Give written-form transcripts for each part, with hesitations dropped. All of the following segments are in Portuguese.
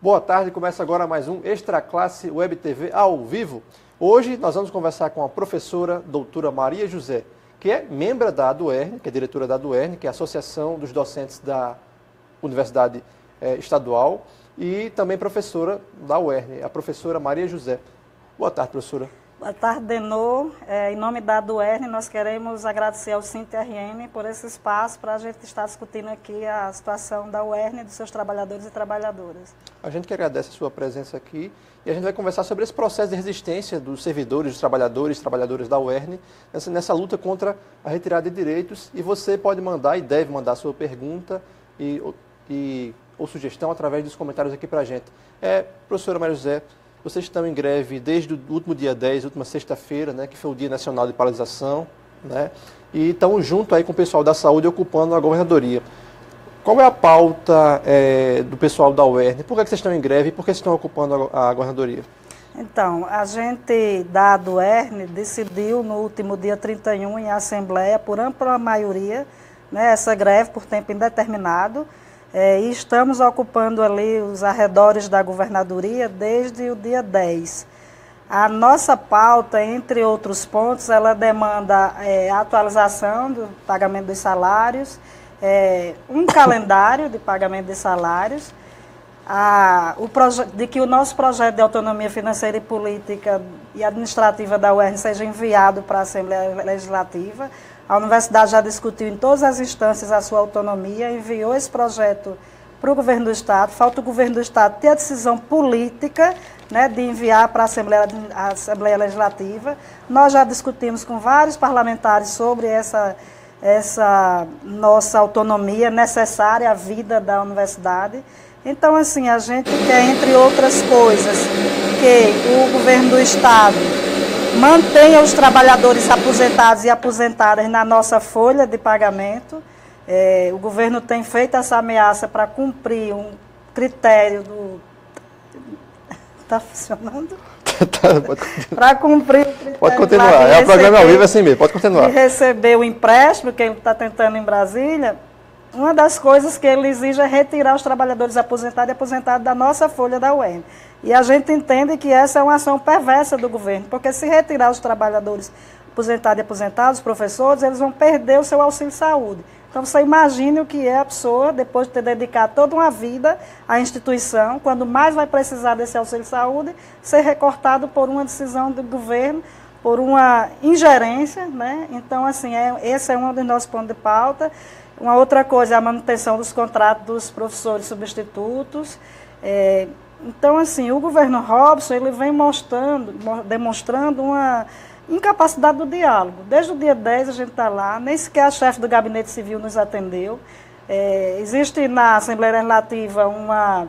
Boa tarde, começa agora mais um Extra Classe Web TV ao vivo. Hoje nós vamos conversar com a professora doutora Maria José, que é membro da ADUERN, que é diretora da ADUERN, que é a Associação dos Docentes da Universidade Estadual, e também professora da UERN, a professora Maria José. Boa tarde, professora. Boa tarde, Denô. Em nome da ADUERN, nós queremos agradecer ao CINTRN por esse espaço para a gente estar discutindo aqui a situação da UERN e dos seus trabalhadores e trabalhadoras. A gente que agradece a sua presença aqui e a gente vai conversar sobre esse processo de resistência dos servidores, dos trabalhadores e trabalhadoras da UERN nessa luta contra a retirada de direitos. E você pode mandar e deve mandar a sua pergunta ou sugestão através dos comentários aqui para a gente. Professora Maria José, vocês estão em greve desde o último dia 10, última sexta-feira, né, que foi o Dia Nacional de Paralisação, né, e estão junto aí com o pessoal da saúde ocupando a governadoria. Qual é a pauta do pessoal da UERN? Por que vocês estão em greve e por que vocês estão ocupando a governadoria? Então, a gente da ADUERN decidiu no último dia 31 em assembleia, por ampla maioria, né, essa greve por tempo indeterminado, e estamos ocupando ali os arredores da governadoria desde o dia 10. A nossa pauta, entre outros pontos, ela demanda a atualização do pagamento dos salários, um calendário de pagamento de salários, de que o nosso projeto de autonomia financeira e política e administrativa da UERN seja enviado para a Assembleia Legislativa. A universidade já discutiu em todas as instâncias a sua autonomia, enviou esse projeto para o governo do Estado. Falta o governo do Estado ter a decisão política, né, de enviar para a Assembleia Legislativa. Nós já discutimos com vários parlamentares sobre essa nossa autonomia necessária à vida da universidade. Então, assim, a gente quer, entre outras coisas, que o governo do Estado mantenha os trabalhadores aposentados e aposentadas na nossa folha de pagamento. O governo tem feito essa ameaça para cumprir um critério do... Está funcionando? Para cumprir o critério. Pode continuar, o programa ao vivo é assim mesmo, pode continuar. De receber o empréstimo que ele está tentando em Brasília. Uma das coisas que ele exige é retirar os trabalhadores aposentados e aposentados da nossa folha da UERN. E a gente entende que essa é uma ação perversa do governo, porque se retirar os trabalhadores aposentados e aposentados, os professores, eles vão perder o seu auxílio-saúde. Então, você imagine o que é a pessoa, depois de ter dedicado toda uma vida à instituição, quando mais vai precisar desse auxílio-saúde, ser recortado por uma decisão do governo, por uma ingerência, né? Então, assim, esse é um dos nossos pontos de pauta. Uma outra coisa é a manutenção dos contratos dos professores substitutos. Então, assim, o governo Robson, ele vem demonstrando uma incapacidade do diálogo. Desde o dia 10 a gente está lá, nem sequer a chefe do Gabinete Civil nos atendeu. Existe na Assembleia Legislativa uma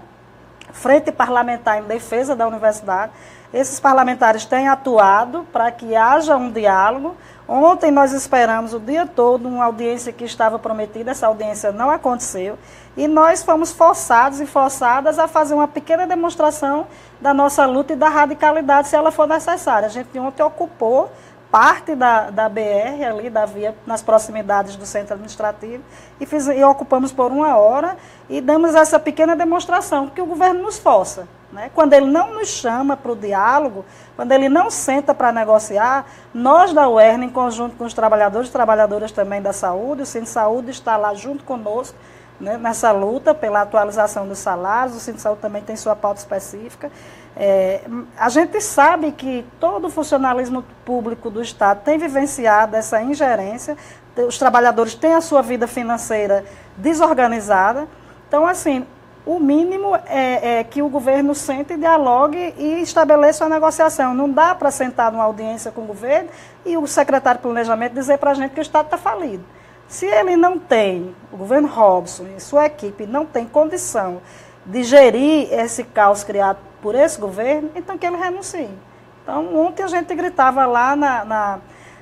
frente parlamentar em defesa da universidade. Esses parlamentares têm atuado para que haja um diálogo. Ontem nós esperamos o dia todo uma audiência que estava prometida, essa audiência não aconteceu, e nós fomos forçados e forçadas a fazer uma pequena demonstração da nossa luta e da radicalidade, se ela for necessária. A gente ontem ocupou parte da BR, ali da via, nas proximidades do centro administrativo, e ocupamos por 1 hora e damos essa pequena demonstração, que o governo nos força. Né? Quando ele não nos chama para o diálogo, quando ele não senta para negociar, nós da UERN, em conjunto com os trabalhadores e trabalhadoras também da saúde, o Centro de Saúde está lá junto conosco, né, nessa luta pela atualização dos salários. O Centro de Saúde também tem sua pauta específica. A gente sabe que todo o funcionalismo público do Estado tem vivenciado essa ingerência, os trabalhadores têm a sua vida financeira desorganizada. Então, assim, o mínimo é que o governo sente, dialogue e estabeleça uma negociação. Não dá para sentar numa audiência com o governo e o secretário de Planejamento dizer para a gente que o Estado está falido. Se ele não tem, o governo Robson e sua equipe não tem condição de gerir esse caos criado por esse governo, então que ele renuncie. Então, ontem a gente gritava lá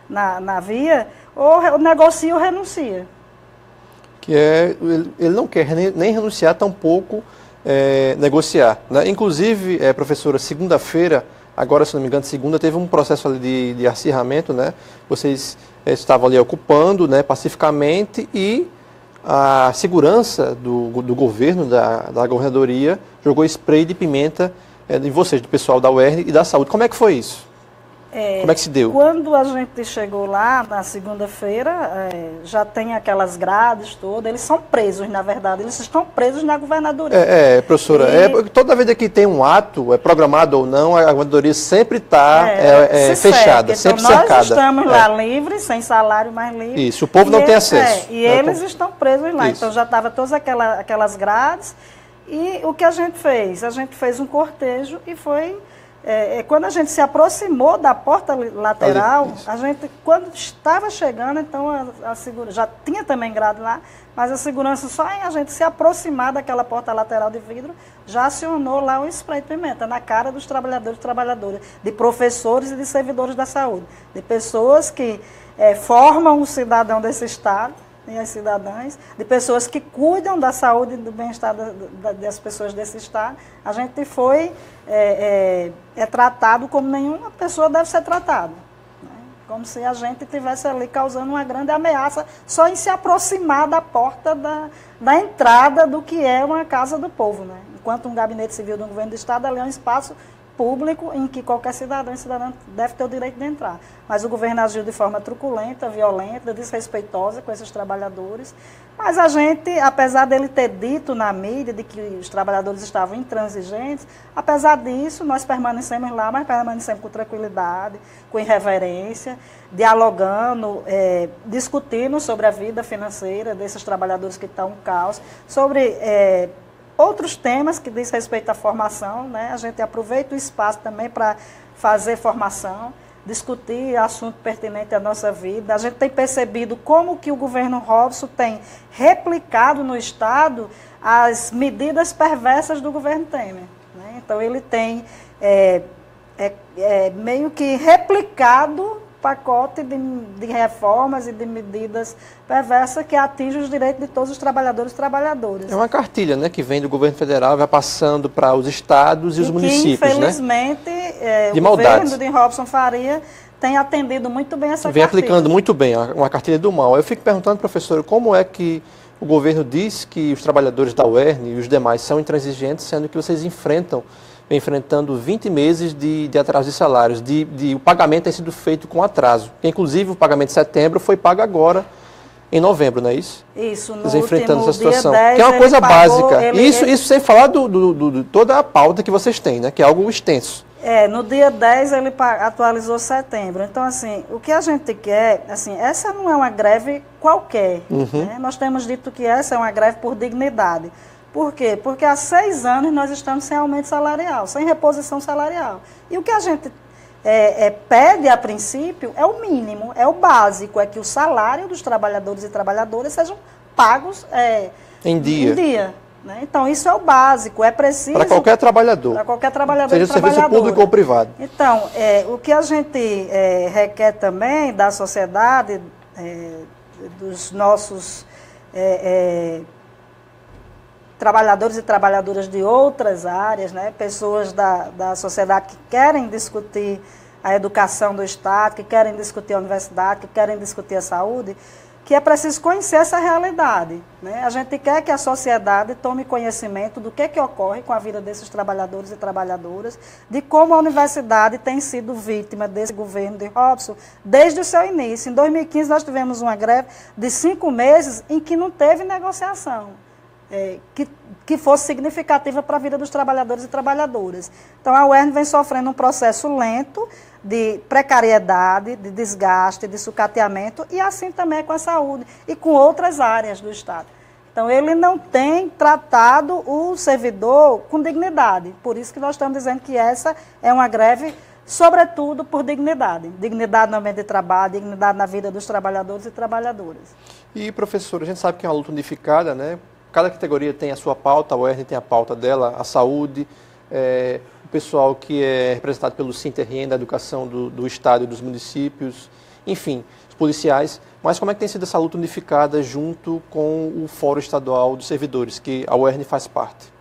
na via, ou negocia ou renuncia. Que ele não quer nem renunciar, tampouco negociar. Né? Inclusive, professora, segunda-feira, agora, se não me engano, segunda, teve um processo ali de acirramento, né? Vocês estavam ali ocupando, né, pacificamente, e a segurança do governo, da governadoria, jogou spray de pimenta em vocês, do pessoal da UERN e da saúde. Como é que foi isso? Como é que se deu? Quando a gente chegou lá, na segunda-feira, já tem aquelas grades todas, eles são presos, na verdade, eles estão presos na governadoria. Professora, toda vez que tem um ato, programado ou não, a governadoria sempre está fechada, sempre cercada. Nós estamos lá livres, sem salário, mais livre. Isso, o povo não tem acesso. E eles estão presos lá, então já estava todas aquelas grades. E o que a gente fez? A gente fez um cortejo e foi... quando a gente se aproximou da porta lateral, a gente, quando estava chegando, então a segurança, já tinha também grade lá, mas a segurança, só em a gente se aproximar daquela porta lateral de vidro, já acionou lá o spray de pimenta na cara dos trabalhadores e trabalhadoras, de professores e de servidores da saúde, de pessoas que formam o cidadão desse estado, e as cidadãs, de pessoas que cuidam da saúde e do bem-estar das pessoas desse estado. A gente foi tratado como nenhuma pessoa deve ser tratada, né? Como se a gente estivesse ali causando uma grande ameaça só em se aproximar da porta da entrada do que é uma casa do povo, né? Enquanto um gabinete civil do governo do estado, ali é um espaço público em que qualquer cidadão e cidadã deve ter o direito de entrar. Mas o governo agiu de forma truculenta, violenta, desrespeitosa com esses trabalhadores. Mas a gente, apesar dele ter dito na mídia de que os trabalhadores estavam intransigentes, apesar disso, nós permanecemos lá, mas permanecemos com tranquilidade, com irreverência, dialogando, discutindo sobre a vida financeira desses trabalhadores que estão em caos, sobre... outros temas que diz respeito à formação, né? A gente aproveita o espaço também para fazer formação, discutir assunto pertinente à nossa vida. A gente tem percebido como que o governo Robson tem replicado no Estado as medidas perversas do governo Temer, né? Então ele tem meio que replicado pacote de reformas e de medidas perversas que atingem os direitos de todos os trabalhadores e trabalhadoras. É uma cartilha, né, que vem do governo federal, vai passando para os estados e os municípios, infelizmente, de o maldades. governo de Robson Faria tem atendido muito bem essa vem cartilha. Aplicando muito bem, uma cartilha do mal. Eu fico perguntando, professor, como é que o governo diz que os trabalhadores da UERN e os demais são intransigentes, sendo que vocês vem enfrentando 20 meses de atraso de salários, o pagamento tem sido feito com atraso. Inclusive, o pagamento de setembro foi pago agora, em novembro, não é isso? Isso, no enfrentando essa situação. Dia 10, que é uma coisa básica. Isso sem falar de toda a pauta que vocês têm, né? Que é algo extenso. No dia 10 ele atualizou setembro. Então, assim, o que a gente quer, assim, essa não é uma greve qualquer, né? Nós temos dito que essa é uma greve por dignidade. Por quê? Porque há 6 anos nós estamos sem aumento salarial, sem reposição salarial. E o que a gente pede, a princípio, é o mínimo, é o básico, é que o salário dos trabalhadores e trabalhadoras sejam pagos em dia. Né? Então, isso é o básico, é preciso... Para qualquer trabalhador. Para qualquer trabalhador seja e trabalhadora. Serviço público ou privado. Então, o que a gente requer também da sociedade, dos nossos... trabalhadores e trabalhadoras de outras áreas, né? Pessoas da sociedade que querem discutir a educação do Estado, que querem discutir a universidade, que querem discutir a saúde, que é preciso conhecer essa realidade, né? A gente quer que a sociedade tome conhecimento do que ocorre com a vida desses trabalhadores e trabalhadoras, de como a universidade tem sido vítima desse governo de Robson desde o seu início. Em 2015, nós tivemos uma greve de 5 meses em que não teve negociação. Que fosse significativa para a vida dos trabalhadores e trabalhadoras. Então, a UERN vem sofrendo um processo lento de precariedade, de desgaste, de sucateamento, e assim também é com a saúde e com outras áreas do Estado. Então, ele não tem tratado o servidor com dignidade. Por isso que nós estamos dizendo que essa é uma greve, sobretudo, por dignidade. Dignidade no ambiente de trabalho, dignidade na vida dos trabalhadores e trabalhadoras. E, professor, a gente sabe que é uma luta unificada, né? Cada categoria tem a sua pauta, a UERN tem a pauta dela, a saúde, o pessoal que é representado pelo Sinterriem, da educação do Estado e dos municípios, enfim, os policiais. Mas como é que tem sido essa luta unificada junto com o Fórum Estadual dos Servidores, que a UERN faz parte?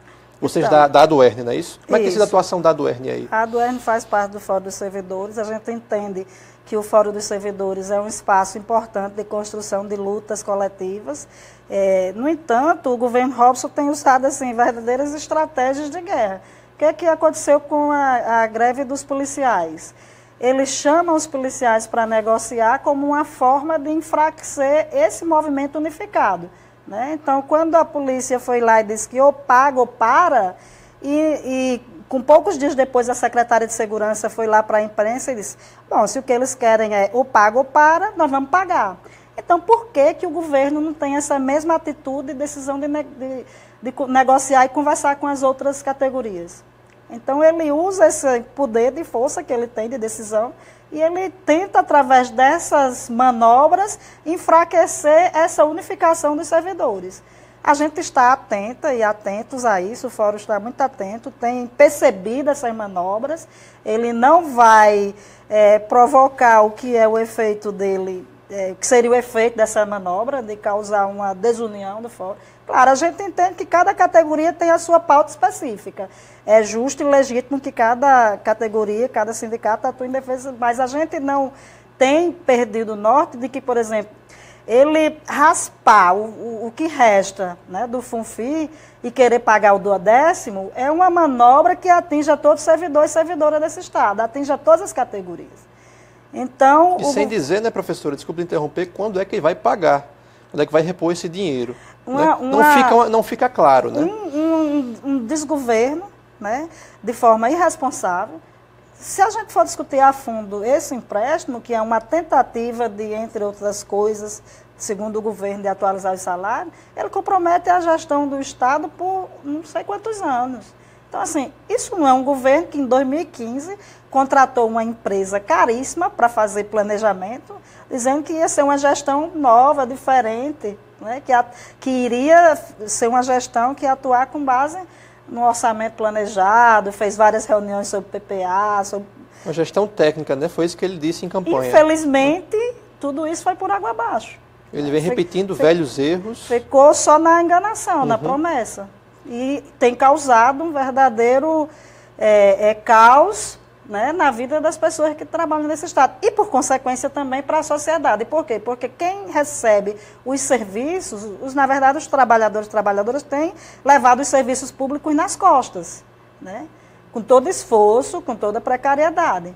Vocês Então, da ADUERN, não é isso? Como é que tem sido a isso. atuação da ADUERN aí? A ADUERN faz parte do Fórum dos Servidores. A gente entende que o Fórum dos Servidores é um espaço importante de construção de lutas coletivas. No entanto, o governo Robson tem usado assim, verdadeiras estratégias de guerra. O que é que aconteceu com a greve dos policiais? Eles chamam os policiais para negociar como uma forma de enfraquecer esse movimento unificado, né? Então, quando a polícia foi lá e disse que ou paga ou para, e com poucos dias depois a secretária de Segurança foi lá para a imprensa e disse, bom, se o que eles querem é ou paga ou para, nós vamos pagar. Então, por que o governo não tem essa mesma atitude e decisão de negociar e conversar com as outras categorias? Então, ele usa esse poder de força que ele tem de decisão e ele tenta, através dessas manobras, enfraquecer essa unificação dos servidores. A gente está atenta e atentos a isso, o Fórum está muito atento, tem percebido essas manobras, ele não vai provocar o que é o efeito dele, que seria o efeito dessa manobra, de causar uma desunião do Fórum. Claro, a gente entende que cada categoria tem a sua pauta específica. É justo e legítimo que cada categoria, cada sindicato atue em defesa, mas a gente não tem perdido o norte de que, por exemplo, ele raspar o que resta, né, do FUNFI e querer pagar o 12º é uma manobra que atinge a todos os servidores e servidoras desse Estado, atinge a todas as categorias. Então, e sem dizer, né, professora, desculpa interromper, quando é que ele vai pagar? Quando é que vai repor esse dinheiro? Não fica claro, né? Um desgoverno, né, de forma irresponsável. Se a gente for discutir a fundo esse empréstimo, que é uma tentativa de, entre outras coisas, segundo o governo, de atualizar os salários, ele compromete a gestão do Estado por não sei quantos anos. Então, assim, isso não é um governo que em 2015 contratou uma empresa caríssima para fazer planejamento, dizendo que ia ser uma gestão nova, diferente, né, que iria ser uma gestão que ia atuar com base no orçamento planejado, fez várias reuniões sobre PPA, sobre... Uma gestão técnica, né? Foi isso que ele disse em campanha. Infelizmente, tudo isso foi por água abaixo. Ele vem repetindo velhos erros. Ficou só na enganação, na promessa. E tem causado um verdadeiro caos, né, na vida das pessoas que trabalham nesse Estado. E, por consequência, também para a sociedade. Por quê? Porque quem recebe os serviços, na verdade, os trabalhadores e trabalhadoras têm levado os serviços públicos nas costas, né, com todo esforço, com toda precariedade.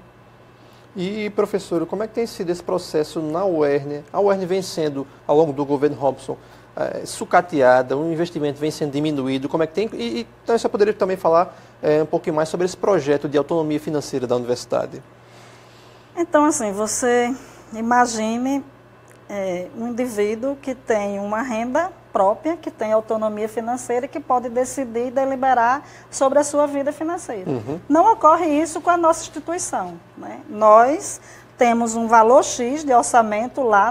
E, professora, como é que tem sido esse processo na UERN? A UERN vem sendo, ao longo do governo Robson, sucateada, o investimento vem sendo diminuído, como é que tem... Então, você poderia também falar um pouquinho mais sobre esse projeto de autonomia financeira da universidade. Então, assim, você imagine um indivíduo que tem uma renda própria, que tem autonomia financeira e que pode decidir e deliberar sobre a sua vida financeira. Não ocorre isso com a nossa instituição, né? Nós temos um valor X de orçamento lá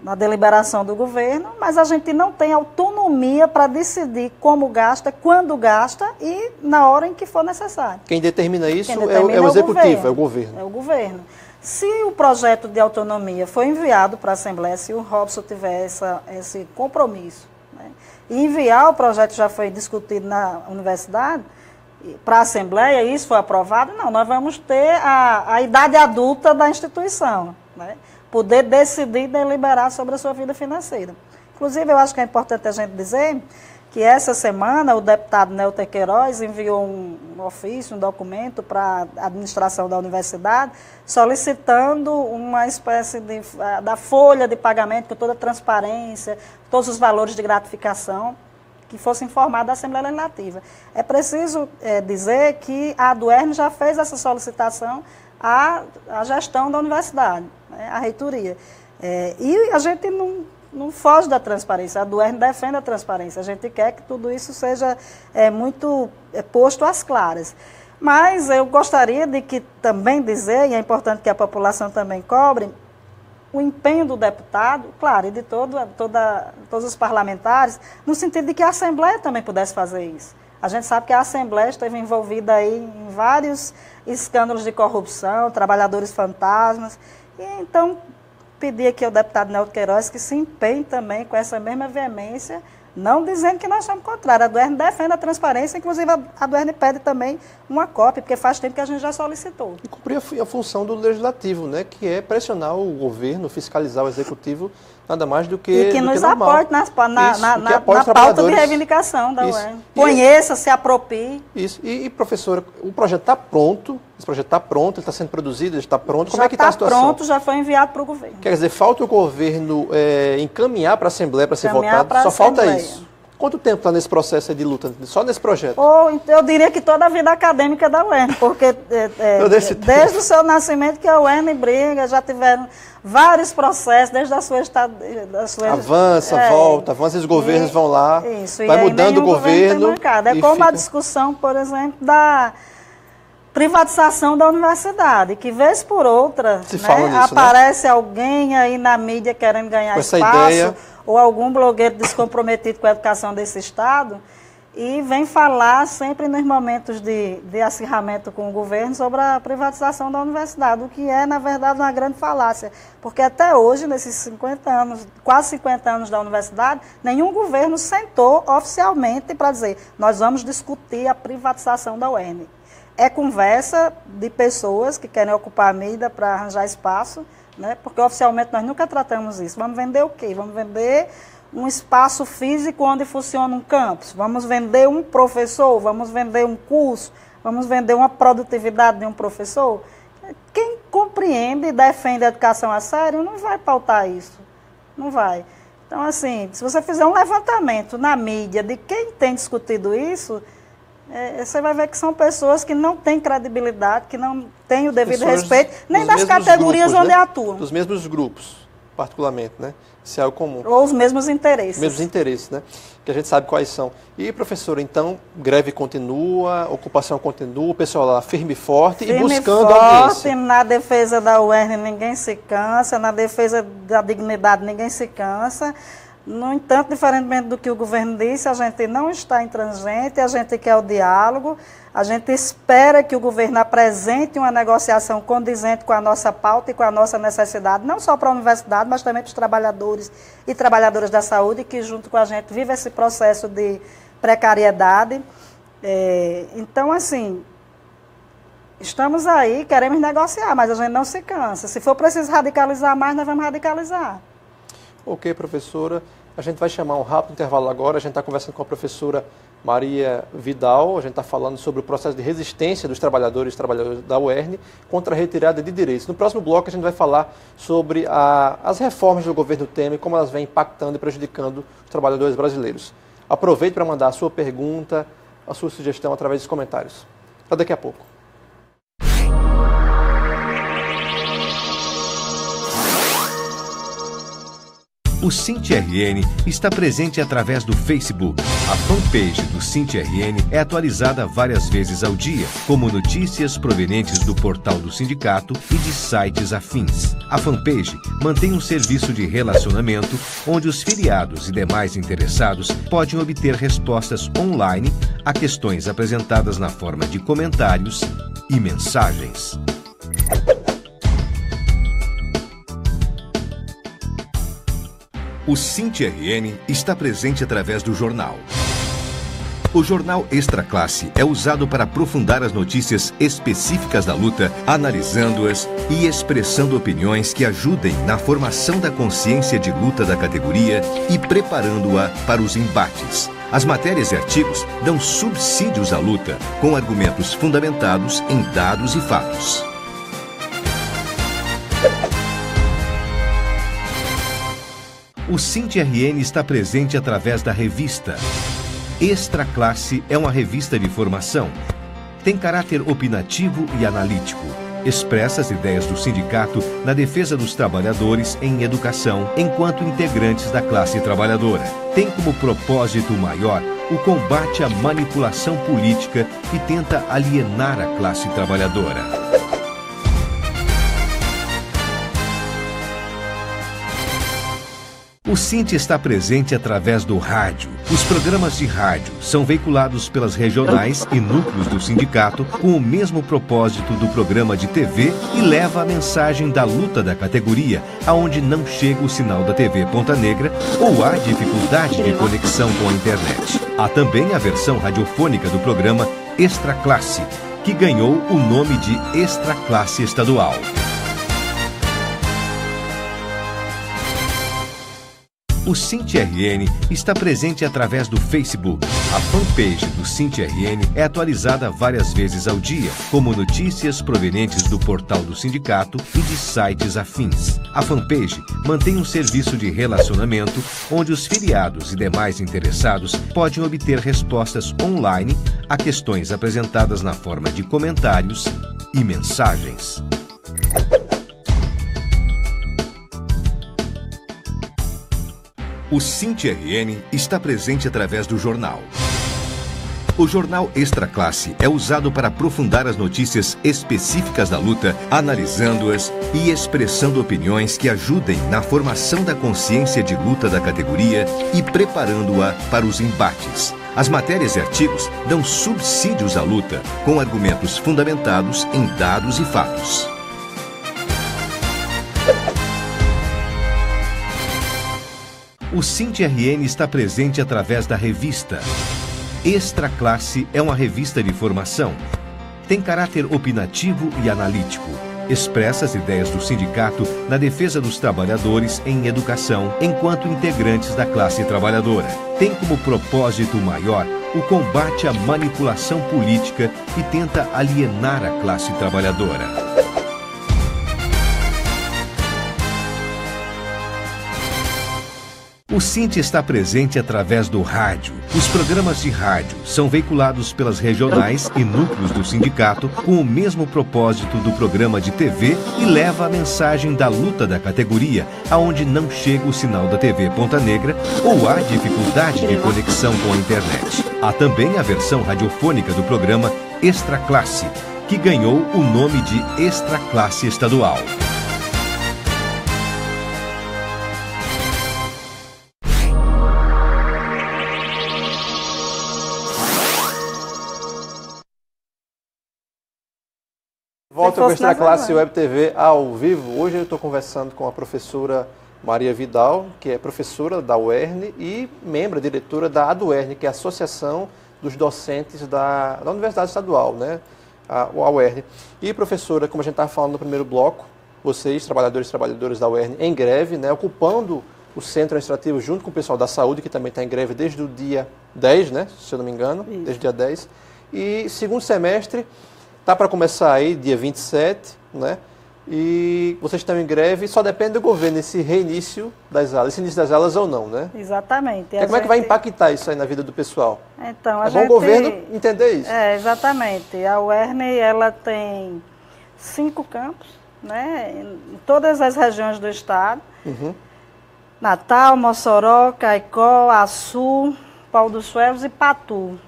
na deliberação do governo, mas a gente não tem autonomia para decidir como gasta, quando gasta e na hora em que for necessário. Quem determina isso é o executivo, é o governo. É o governo. Se o projeto de autonomia for enviado para a Assembleia, se o Robson tiver esse compromisso, né, e enviar o projeto, já foi discutido na universidade, para a Assembleia, isso foi aprovado, não, nós vamos ter a idade adulta da instituição, né? Poder decidir e deliberar sobre a sua vida financeira. Inclusive, eu acho que é importante a gente dizer que essa semana o deputado Nelter Queiroz enviou um ofício, um documento para a administração da universidade, solicitando uma espécie da folha de pagamento com toda a transparência, todos os valores de gratificação, que fosse informada a Assembleia Legislativa. É preciso dizer que a ADUERN já fez essa solicitação à gestão da universidade, né, à reitoria. E a gente não foge da transparência, a ADUERN defende a transparência, a gente quer que tudo isso seja muito posto às claras. Mas eu gostaria de que também dizer, e é importante que a população também cobre, o empenho do deputado, claro, e de todos os parlamentares, no sentido de que a Assembleia também pudesse fazer isso. A gente sabe que a Assembleia esteve envolvida aí em vários escândalos de corrupção, trabalhadores fantasmas, e então pedir aqui ao deputado Nelter Queiroz que se empenhe também com essa mesma veemência Não dizendo que nós somos contrários. A DUERN defende a transparência, inclusive a DUERN pede também uma cópia, porque faz tempo que a gente já solicitou. E cumprir a função do legislativo, né, que é pressionar o governo, fiscalizar o executivo, nada mais do que E que nos aporte na pauta de reivindicação da UERN. Conheça, se aproprie. Isso. E, professora, o projeto está pronto, esse projeto está pronto, ele está sendo produzido, ele está pronto. Como é que está a situação? Já está pronto, já foi enviado para o governo. Quer dizer, falta o governo encaminhar para a Assembleia para ser votado, só falta isso. Quanto tempo está nesse processo de luta, só nesse projeto? Eu diria que toda a vida acadêmica da UERN, porque desde o seu nascimento que a UERN briga, já tiveram vários processos, desde a sua... Volta, avança, os governos vão lá, vai mudando o governo. É como a discussão, por exemplo, da privatização da universidade, que vez por outra aparece alguém aí na mídia querendo ganhar espaço, ou algum blogueiro descomprometido com a educação desse Estado, e vem falar sempre nos momentos de acirramento com o governo sobre a privatização da universidade, o que é, na verdade, uma grande falácia. Porque até hoje, nesses 50 anos, quase 50 anos da universidade, nenhum governo sentou oficialmente para dizer: nós vamos discutir a privatização da UERN. É conversa de pessoas que querem ocupar a mídia para arranjar espaço, né? Porque oficialmente nós nunca tratamos isso. Vamos vender o quê? Vamos vender um espaço físico onde funciona um campus, vamos vender um professor, vamos vender um curso, vamos vender uma produtividade de um professor. Quem compreende e defende a educação a sério não vai pautar isso, não vai. Então, assim, se você fizer um levantamento na mídia de quem tem discutido isso, você vai ver que são pessoas que não têm credibilidade, que não têm o devido respeito, nem das categorias onde atuam. Dos mesmos grupos, particularmente, né? Isso é algo comum. Ou os mesmos interesses. Os mesmos interesses, né? Que a gente sabe quais são. E, professora, então, greve continua, ocupação continua, o pessoal lá firme e forte e buscando audiência. Na defesa da UERN ninguém se cansa, na defesa da dignidade ninguém se cansa. No entanto, diferentemente do que o governo disse, a gente não está intransigente, a gente quer o diálogo, a gente espera que o governo apresente uma negociação condizente com a nossa pauta e com a nossa necessidade, não só para a universidade, mas também para os trabalhadores e trabalhadoras da saúde, que junto com a gente vive esse processo de precariedade. Então, assim, estamos aí, queremos negociar, mas a gente não se cansa. Se for preciso radicalizar mais, nós vamos radicalizar. Ok, professora. A gente vai chamar um rápido intervalo agora. A gente está conversando com a professora Maria Vidal. A gente está falando sobre o processo de resistência dos trabalhadores e trabalhadoras da UERN contra a retirada de direitos. No próximo bloco, a gente vai falar sobre as reformas do governo Temer, como elas vêm impactando e prejudicando os trabalhadores brasileiros. Aproveite para mandar a sua pergunta, a sua sugestão através dos comentários. Até daqui a pouco. O SINT-RN está presente através do Facebook. A fanpage do SINT-RN é atualizada várias vezes ao dia, como notícias provenientes do portal do sindicato e de sites afins. A fanpage mantém um serviço de relacionamento onde os filiados e demais interessados podem obter respostas online a questões apresentadas na forma de comentários e mensagens. O SINT-RN está presente através do jornal. O jornal Extra Classe é usado para aprofundar as notícias específicas da luta, analisando-as e expressando opiniões que ajudem na formação da consciência de luta da categoria e preparando-a para os embates. As matérias e artigos dão subsídios à luta, com argumentos fundamentados em dados e fatos. O SINT-RN está presente através da revista. Extra Classe é uma revista de formação. Tem caráter opinativo e analítico. Expressa as ideias do sindicato na defesa dos trabalhadores em educação, enquanto integrantes da classe trabalhadora. Tem como propósito maior o combate à manipulação política e tenta alienar a classe trabalhadora. O Sinte está presente através do rádio. Os programas de rádio são veiculados pelas regionais e núcleos do sindicato com o mesmo propósito do programa de TV e leva a mensagem da luta da categoria aonde não chega o sinal da TV Ponta Negra ou há dificuldade de conexão com a internet. Há também a versão radiofônica do programa Extra Classe, que ganhou o nome de Extra Classe Estadual. O Sinte RN está presente através do Facebook. A fanpage do Sinte RN é atualizada várias vezes ao dia, como notícias provenientes do portal do sindicato e de sites afins. A fanpage mantém um serviço de relacionamento onde os filiados e demais interessados podem obter respostas online a questões apresentadas na forma de comentários e mensagens. O Sinte RN está presente através do jornal. O jornal Extra Classe é usado para aprofundar as notícias específicas da luta, analisando-as e expressando opiniões que ajudem na formação da consciência de luta da categoria e preparando-a para os embates. As matérias e artigos dão subsídios à luta, com argumentos fundamentados em dados e fatos. O Sinte RN está presente através da revista. Extra Classe é uma revista de formação. Tem caráter opinativo e analítico. Expressa as ideias do sindicato na defesa dos trabalhadores em educação, enquanto integrantes da classe trabalhadora. Tem como propósito maior o combate à manipulação política e tenta alienar a classe trabalhadora. O Sinte está presente através do rádio. Os programas de rádio são veiculados pelas regionais e núcleos do sindicato com o mesmo propósito do programa de TV e leva a mensagem da luta da categoria aonde não chega o sinal da TV Ponta Negra ou há dificuldade de conexão com a internet. Há também a versão radiofônica do programa Extra Classe, que ganhou o nome de Extra Classe Estadual. Volta com a Extra Classe Web TV ao vivo. Hoje eu estou conversando com a professora Maria Vidal, que é professora da UERN e membro, diretora da ADUERN, que é a Associação dos Docentes da Universidade Estadual, né? A UERN. E professora, como a gente estava falando no primeiro bloco, vocês, trabalhadores e trabalhadoras da UERN, em greve, né? Ocupando o centro administrativo junto com o pessoal da saúde, que também está em greve desde o dia 10, né? Se eu não me engano, desde o dia 10. E segundo semestre está para começar aí, dia 27, né? E vocês estão em greve, só depende do governo esse reinício das aulas, esse início das aulas ou não, né? Exatamente. Como é que vai impactar isso aí na vida do pessoal? Então, bom o governo entender isso. Exatamente. A UERN, ela tem 5 campos, né? Em todas as regiões do estado. Uhum. Natal, Mossoró, Caicó, Açu, Pau dos Ferros e Patu.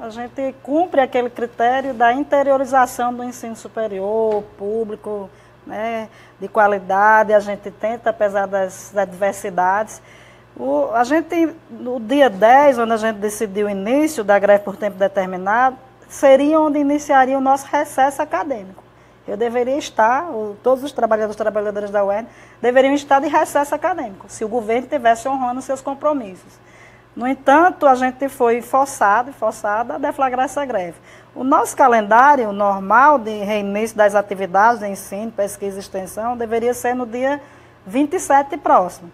A gente cumpre aquele critério da interiorização do ensino superior, público, né, de qualidade. A gente tenta, apesar das adversidades. A gente, no dia 10, onde a gente decidiu o início da greve por tempo determinado, seria onde iniciaria o nosso recesso acadêmico. Eu deveria estar, todos os trabalhadores e trabalhadoras da UERN deveriam estar de recesso acadêmico, se o governo estivesse honrando seus compromissos. No entanto, a gente foi forçada a deflagrar essa greve. O nosso calendário normal de reinício das atividades de ensino, pesquisa e extensão deveria ser no dia 27 próximo.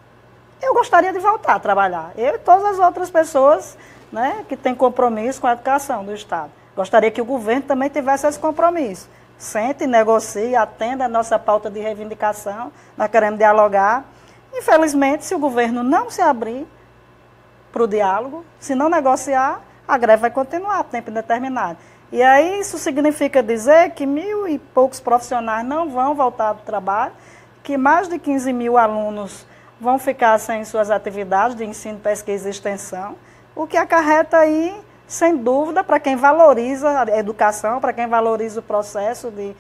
Eu gostaria de voltar a trabalhar. Eu e todas as outras pessoas, né, que têm compromisso com a educação do Estado. Gostaria que o governo também tivesse esse compromisso. Sente, negocie, atenda a nossa pauta de reivindicação. Nós queremos dialogar. Infelizmente, se o governo não se abrir para o diálogo, se não negociar, a greve vai continuar por tempo indeterminado. E aí isso significa dizer que 1.000 e poucos profissionais não vão voltar para o trabalho, que mais de 15 mil alunos vão ficar sem suas atividades de ensino, pesquisa e extensão, o que acarreta aí, sem dúvida, para quem valoriza a educação, para quem valoriza o processo de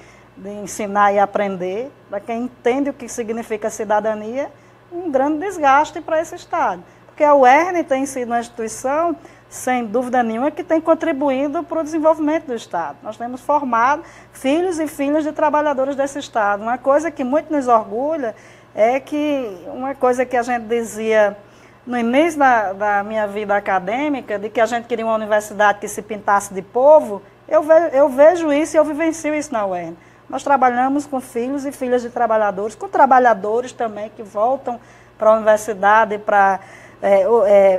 ensinar e aprender, para quem entende o que significa cidadania, um grande desgaste para esse Estado. Porque a UERN tem sido uma instituição, sem dúvida nenhuma, que tem contribuído para o desenvolvimento do Estado. Nós temos formado filhos e filhas de trabalhadores desse Estado. Uma coisa que muito nos orgulha é que uma coisa que a gente dizia no início da minha vida acadêmica, de que a gente queria uma universidade que se pintasse de povo, eu vejo isso e eu vivencio isso na UERN. Nós trabalhamos com filhos e filhas de trabalhadores, com trabalhadores também que voltam para a universidade para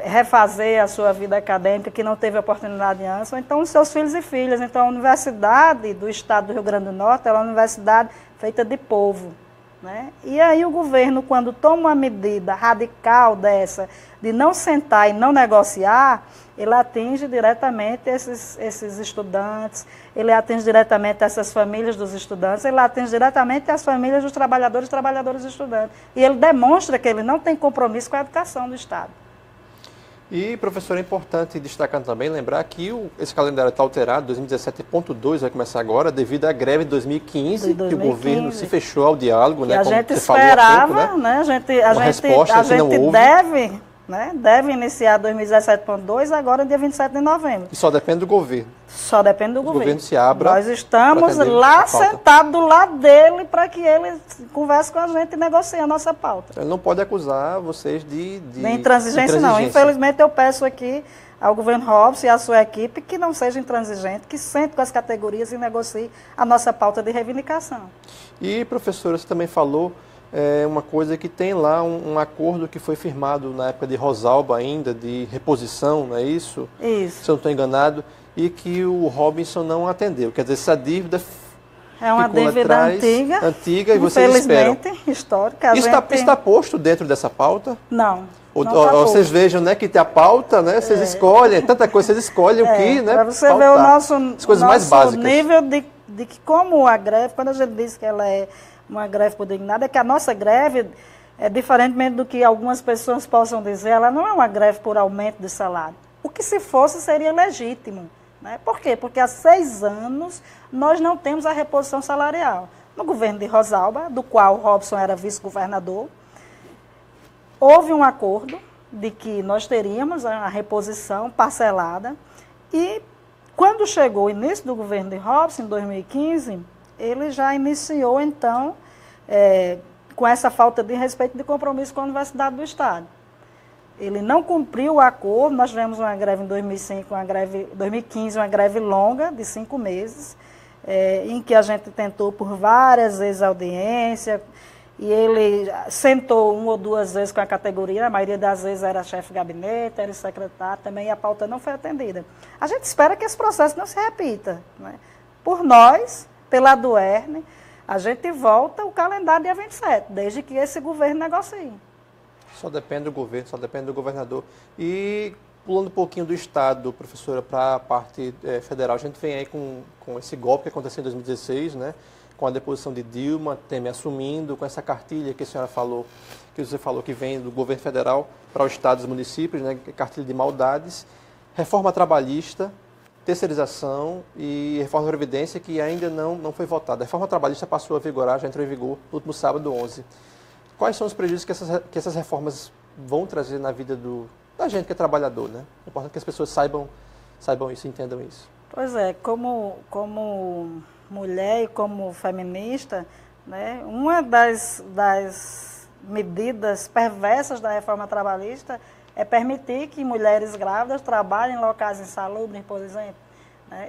refazer a sua vida acadêmica, que não teve oportunidade antes, ou então os seus filhos e filhas. Então, a Universidade do Estado do Rio Grande do Norte é uma universidade feita de povo. Né? E aí o governo, quando toma uma medida radical dessa, de não sentar e não negociar, ele atinge diretamente esses estudantes, ele atinge diretamente essas famílias dos estudantes, ele atinge diretamente as famílias dos trabalhadores e trabalhadoras estudantes. E ele demonstra que ele não tem compromisso com a educação do Estado. E, professor, é importante destacar também, lembrar que esse calendário está alterado, 2017.2 vai começar agora, devido à greve de 2015, que o governo se fechou ao diálogo, né? A gente esperava, pouco, né? A gente deve iniciar 2017.2 agora, dia 27 de novembro. E só depende do governo. Só depende do governo. O governo se abra. Nós estamos lá sentados do lado dele para que ele converse com a gente e negocie a nossa pauta. Ele não pode acusar vocês de intransigência, não. Infelizmente, eu peço aqui ao governo Robson e à sua equipe que não seja intransigente, que sente com as categorias e negocie a nossa pauta de reivindicação. E, professora, você também falou uma coisa que tem lá um acordo que foi firmado na época de Rosalba ainda, de reposição, não é isso? Isso. Se eu não estou enganado, e que o Robinson não atendeu. Quer dizer, essa dívida é uma dívida antiga e vocês esperam. Infelizmente, histórica. Está posto dentro dessa pauta? Não. Vocês vejam, né, que tem a pauta, né? Vocês escolhem, tanta coisa, vocês escolhem o que, né? Para você ver o nosso mais básicas. Nível de que como a greve, quando a gente diz que ela é uma greve por dignidade, é que a nossa greve, diferentemente do que algumas pessoas possam dizer, ela não é uma greve por aumento de salário. O que se fosse seria legítimo. Né? Por quê? Porque há 6 anos nós não temos a reposição salarial. No governo de Rosalba, do qual o Robson era vice-governador, houve um acordo de que nós teríamos a reposição parcelada e quando chegou o início do governo de Robson, em 2015, ele já iniciou, então, com essa falta de respeito e de compromisso com a Universidade do Estado. Ele não cumpriu o acordo, nós tivemos uma greve em 2015, uma greve longa, de 5 meses, em que a gente tentou por várias vezes audiência, e ele sentou 1 ou 2 vezes com a categoria, a maioria das vezes era chefe de gabinete, era secretário também, e a pauta não foi atendida. A gente espera que esse processo não se repita. Né? Por nós, pela UERN, a gente volta o calendário dia 27, desde que esse governo negocie. Só depende do governo, só depende do governador. E pulando um pouquinho do Estado, professora, para a parte federal, a gente vem aí com esse golpe que aconteceu em 2016, né? Com a deposição de Dilma, Temer assumindo, com essa cartilha que a senhora falou, que você falou que vem do governo federal para os estados e municípios, né? Cartilha de maldades, reforma trabalhista, terceirização e reforma da Previdência, que ainda não foi votada. A reforma trabalhista passou a vigorar, já entrou em vigor no último sábado, 11. Quais são os prejuízos que essas reformas vão trazer na vida da gente que é trabalhador, né? É importante que as pessoas saibam isso, entendam isso. Pois é, como mulher e como feminista, né, uma das medidas perversas da reforma trabalhista é permitir que mulheres grávidas trabalhem em locais insalubres, por exemplo.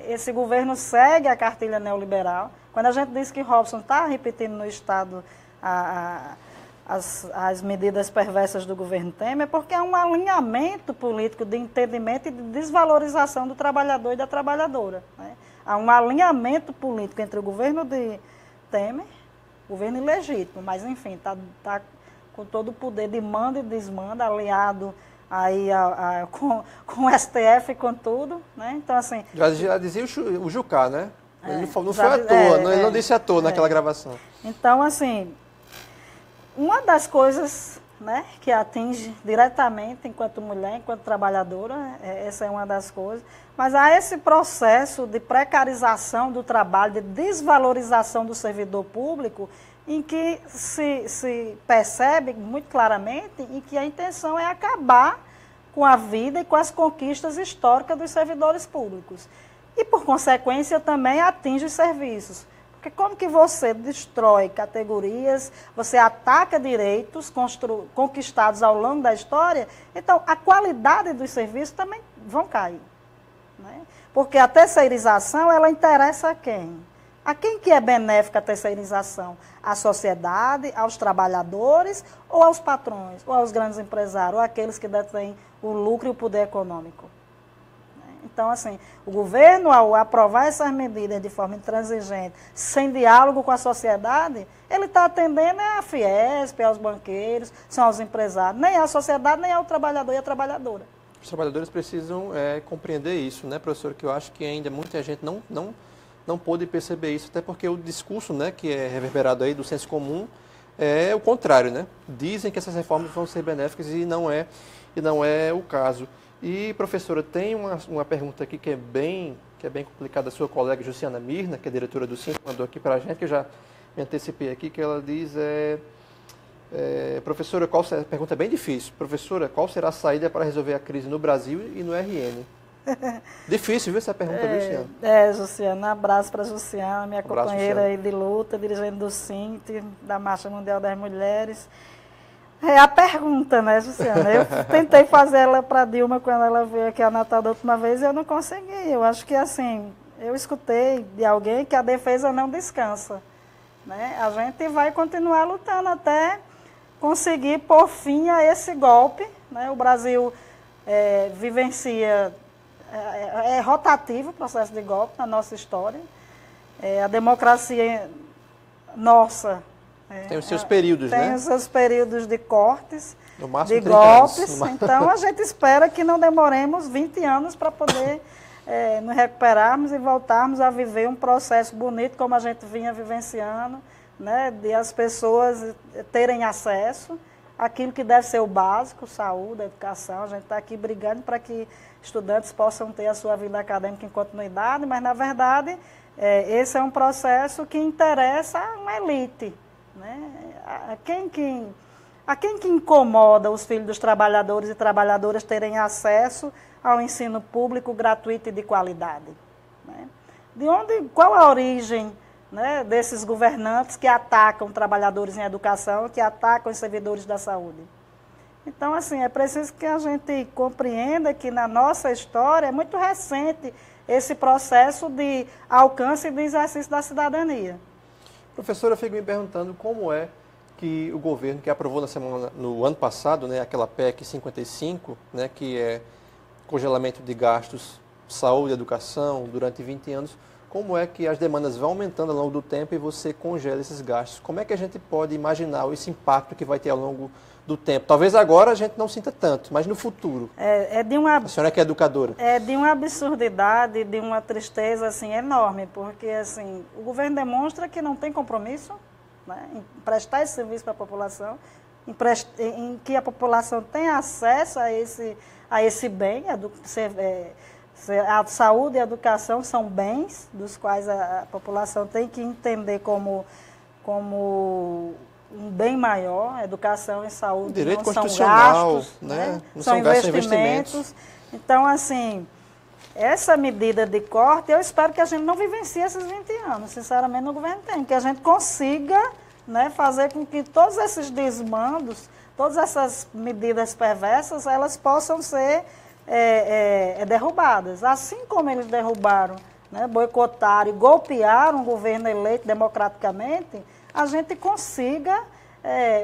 Esse governo segue a cartilha neoliberal. Quando a gente diz que Robson está repetindo no Estado as medidas perversas do governo Temer, é porque há um alinhamento político de entendimento e de desvalorização do trabalhador e da trabalhadora. Né? Há um alinhamento político entre o governo de Temer, governo ilegítimo, mas enfim, está com todo o poder de manda e desmanda, aliado aí com o STF e com tudo. Né? Então, assim, já dizia o Jucá, né? Ele não foi à toa, ele não disse à toa naquela gravação. Então, assim, uma das coisas, né, que atinge diretamente enquanto mulher, enquanto trabalhadora, essa é uma das coisas, mas há esse processo de precarização do trabalho, de desvalorização do servidor público, em que se percebe muito claramente em que a intenção é acabar com a vida e com as conquistas históricas dos servidores públicos. E, por consequência, também atinge os serviços. Porque como que você destrói categorias, você ataca direitos conquistados ao longo da história, então a qualidade dos serviços também vão cair. Né? Porque a terceirização, ela interessa a quem? A quem que é benéfica a terceirização? À sociedade, aos trabalhadores, ou aos patrões, ou aos grandes empresários, ou àqueles que detêm o lucro e o poder econômico? Então, assim, o governo, ao aprovar essas medidas de forma intransigente, sem diálogo com a sociedade, ele está atendendo a Fiesp, aos banqueiros, são aos empresários, nem à sociedade, nem ao trabalhador e à trabalhadora. Os trabalhadores precisam compreender isso, né, professor? Que eu acho que ainda muita gente não pôde perceber isso, até porque o discurso, né, que é reverberado aí do senso comum é o contrário, né? Dizem que essas reformas vão ser benéficas e não é o caso. E, professora, tem uma pergunta aqui que é bem complicada, a sua colega Jussiana Mirna, que é diretora do SINC, mandou aqui para a gente, que eu já me antecipei aqui, que ela diz, professora, a pergunta é bem difícil, professora, qual será a saída para resolver a crise no Brasil e no RN? Difícil, viu, essa pergunta, Jussiana? Jussiana, um abraço para a Jussiana, minha companheira aí de luta, dirigente do SINT, da Marcha Mundial das Mulheres. É a pergunta, né, Jussiana? Eu tentei fazer ela para Dilma quando ela veio aqui a Natal da última vez e eu não consegui. Eu acho que, assim, eu escutei de alguém que a defesa não descansa. Né? A gente vai continuar lutando até conseguir pôr fim a esse golpe. Né? O Brasil vivencia, é rotativo o processo de golpe na nossa história. A democracia nossa... Tem os seus períodos, né? Tem os seus períodos de cortes, no máximo de golpes. Anos. Então, a gente espera que não demoremos 20 anos para poder nos recuperarmos e voltarmos a viver um processo bonito, como a gente vinha vivenciando, né? De as pessoas terem acesso àquilo que deve ser o básico, saúde, educação. A gente está aqui brigando para que estudantes possam ter a sua vida acadêmica em continuidade, mas, na verdade, esse é um processo que interessa a uma elite. Né? A quem que incomoda os filhos dos trabalhadores e trabalhadoras terem acesso ao ensino público gratuito e de qualidade? Né? Qual a origem, né, desses governantes que atacam trabalhadores em educação, que atacam os servidores da saúde? Então, assim, é preciso que a gente compreenda que na nossa história é muito recente esse processo de alcance e de exercício da cidadania. Professora, eu fico me perguntando como é que o governo, que aprovou no ano passado, né, aquela PEC 55, né, que é congelamento de gastos, saúde e educação durante 20 anos, como é que as demandas vão aumentando ao longo do tempo e você congela esses gastos? Como é que a gente pode imaginar esse impacto que vai ter ao longo do tempo? Talvez agora a gente não sinta tanto, mas no futuro. A senhora que é educadora. É de uma absurdidade, de uma tristeza assim, enorme, porque assim, o governo demonstra que não tem compromisso, né, em prestar esse serviço para a população, em que a população tenha acesso a esse bem. A saúde e a educação são bens dos quais a população tem que entender como um bem maior. Educação e saúde direito não constitucional, são gastos, né? Não são investimentos. Então, assim, essa medida de corte, eu espero que a gente não vivencie esses 20 anos, sinceramente, no governo tem, que a gente consiga, né, fazer com que todos esses desmandos, todas essas medidas perversas, elas possam ser derrubadas. Assim como eles derrubaram, né, boicotaram e golpearam um governo eleito democraticamente, a gente consiga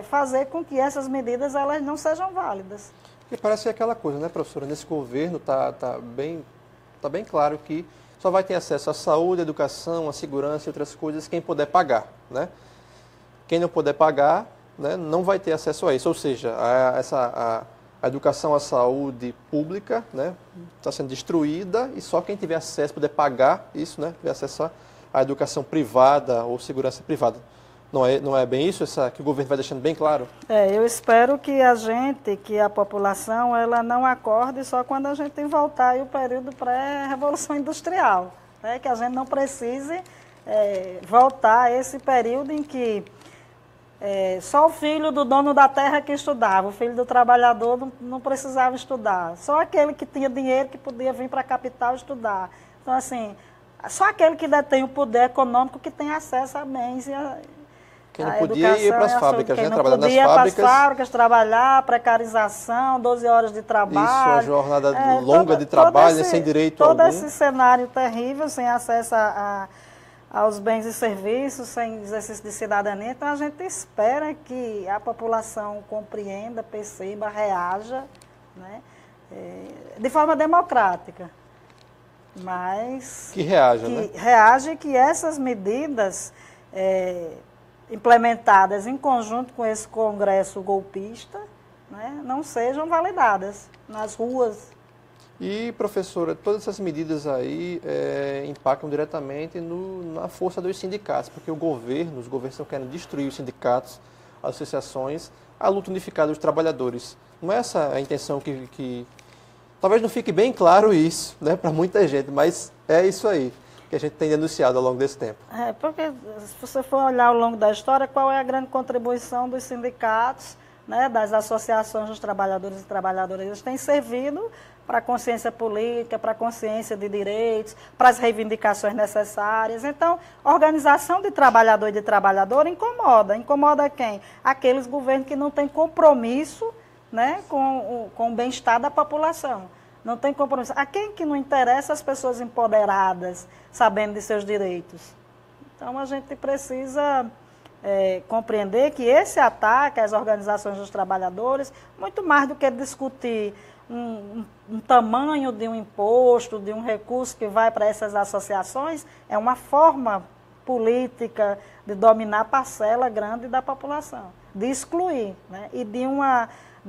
fazer com que essas medidas elas não sejam válidas. E parece aquela coisa, né, professora? Nesse governo tá bem claro que só vai ter acesso à saúde, à educação, à segurança e outras coisas quem puder pagar, né? Quem não puder pagar, né, não vai ter acesso a isso. Ou seja, a educação, a saúde pública, né, está sendo destruída e só quem tiver acesso, puder pagar isso, né, tiver acesso à educação privada ou segurança privada. Não é bem isso que o governo vai deixando bem claro? Eu espero que a população, ela não acorde só quando a gente voltar aí o período pré-revolução industrial, né, que a gente não precise voltar a esse período em que só o filho do dono da terra que estudava, o filho do trabalhador não precisava estudar. Só aquele que tinha dinheiro que podia vir para a capital estudar. Então, assim, só aquele que detém o poder econômico que tem acesso a bens e quem não podia ir para as fábricas, quem né? não Trabalhar nas podia fábricas. Para as fábricas, trabalhar, precarização, 12 horas de trabalho. Isso, uma jornada longa de trabalho, sem direito algum. Todo esse cenário terrível, sem acesso aos bens e serviços, sem exercício de cidadania. Então, a gente espera que a população compreenda, perceba, reaja, né? De forma democrática. Mas que reaja, né? Reage que essas medidas implementadas em conjunto com esse Congresso golpista, né, não sejam validadas nas ruas. E, professora, todas essas medidas aí impactam diretamente na força dos sindicatos, porque os governos estão querendo destruir os sindicatos, as associações, a luta unificada dos trabalhadores. Não é essa a intenção que talvez não fique bem claro isso, né, para muita gente, mas é isso aí que a gente tem denunciado ao longo desse tempo. Porque se você for olhar ao longo da história, qual é a grande contribuição dos sindicatos, né, das associações dos trabalhadores e trabalhadoras? Eles têm servido para a consciência política, para a consciência de direitos, para as reivindicações necessárias. Então, a organização de trabalhador e de trabalhadora incomoda. Incomoda quem? Aqueles governos que não têm compromisso, né, com o bem-estar da população. Não tem compromisso. A quem que não interessa as pessoas empoderadas, sabendo de seus direitos? Então, a gente precisa compreender que esse ataque às organizações dos trabalhadores, muito mais do que discutir um tamanho de um imposto, de um recurso que vai para essas associações, é uma forma política de dominar parcela grande da população, de excluir, né? E de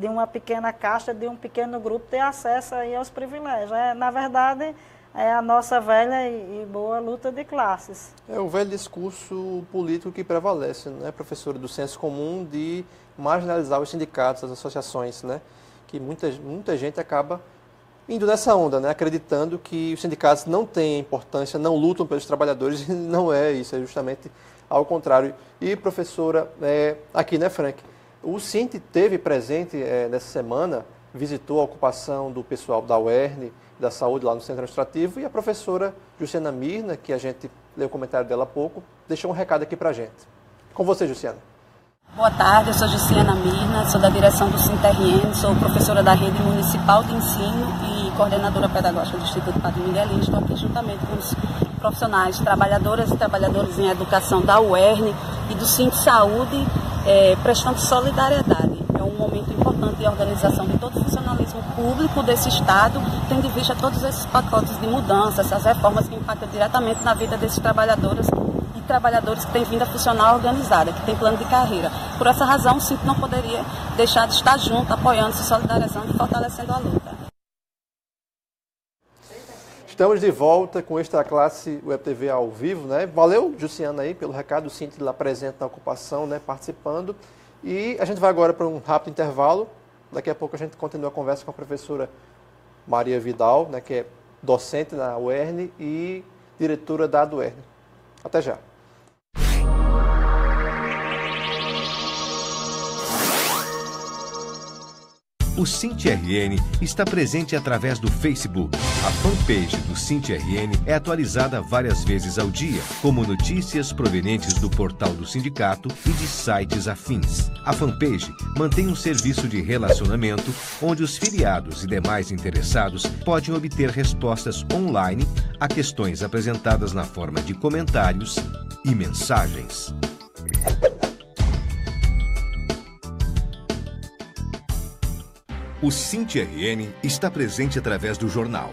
uma pequena casta, de um pequeno grupo ter acesso aí aos privilégios. Na verdade, é a nossa velha e boa luta de classes. É o velho discurso político que prevalece, né, professora, do senso comum de marginalizar os sindicatos, as associações, né, que muita gente acaba indo nessa onda, né, acreditando que os sindicatos não têm importância, não lutam pelos trabalhadores, e não é isso, é justamente ao contrário. E, professora, aqui, né, Frank, o Sint teve presente nessa semana, visitou a ocupação do pessoal da UERN, da saúde lá no Centro Administrativo, e a professora Jussiana Mirna, que a gente leu o comentário dela há pouco, deixou um recado aqui para a gente. Com você, Jussiana. Boa tarde, eu sou Jussiana Mirna, sou da direção do Sint-RN, sou professora da Rede Municipal de Ensino e coordenadora pedagógica do Instituto Padre Miguelino. Estou aqui juntamente com os profissionais, trabalhadoras e trabalhadores em educação da UERN e do Sint Saúde, prestando solidariedade. É um momento importante de organização de todo o funcionalismo público desse Estado, tendo em vista todos esses pacotes de mudança, essas reformas que impactam diretamente na vida desses trabalhadores e trabalhadores que têm vinda funcional organizada, que têm plano de carreira. Por essa razão, o Sint não poderia deixar de estar junto, apoiando, se solidarizando e fortalecendo a luta. Estamos de volta com Extra Classe Web TV ao vivo, né? Valeu, Jussiana, aí, pelo recado, o Sint lá presente na ocupação, né, participando. E a gente vai agora para um rápido intervalo. Daqui a pouco a gente continua a conversa com a professora Maria Vidal, né, que é docente na UERN e diretora da UERN. Até já. O Sint-RN está presente através do Facebook. A fanpage do Sint-RN é atualizada várias vezes ao dia, como notícias provenientes do portal do sindicato e de sites afins. A fanpage mantém um serviço de relacionamento onde os filiados e demais interessados podem obter respostas online a questões apresentadas na forma de comentários e mensagens. O Sint-RN está presente através do jornal.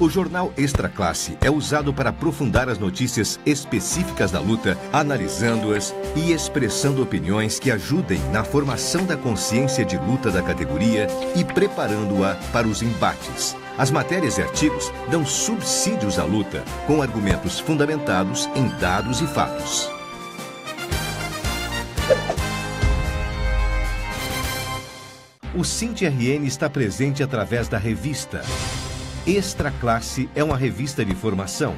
O jornal Extra Classe é usado para aprofundar as notícias específicas da luta, analisando-as e expressando opiniões que ajudem na formação da consciência de luta da categoria e preparando-a para os embates. As matérias e artigos dão subsídios à luta, com argumentos fundamentados em dados e fatos. O Sint-RN está presente através da revista. Extra Classe é uma revista de formação.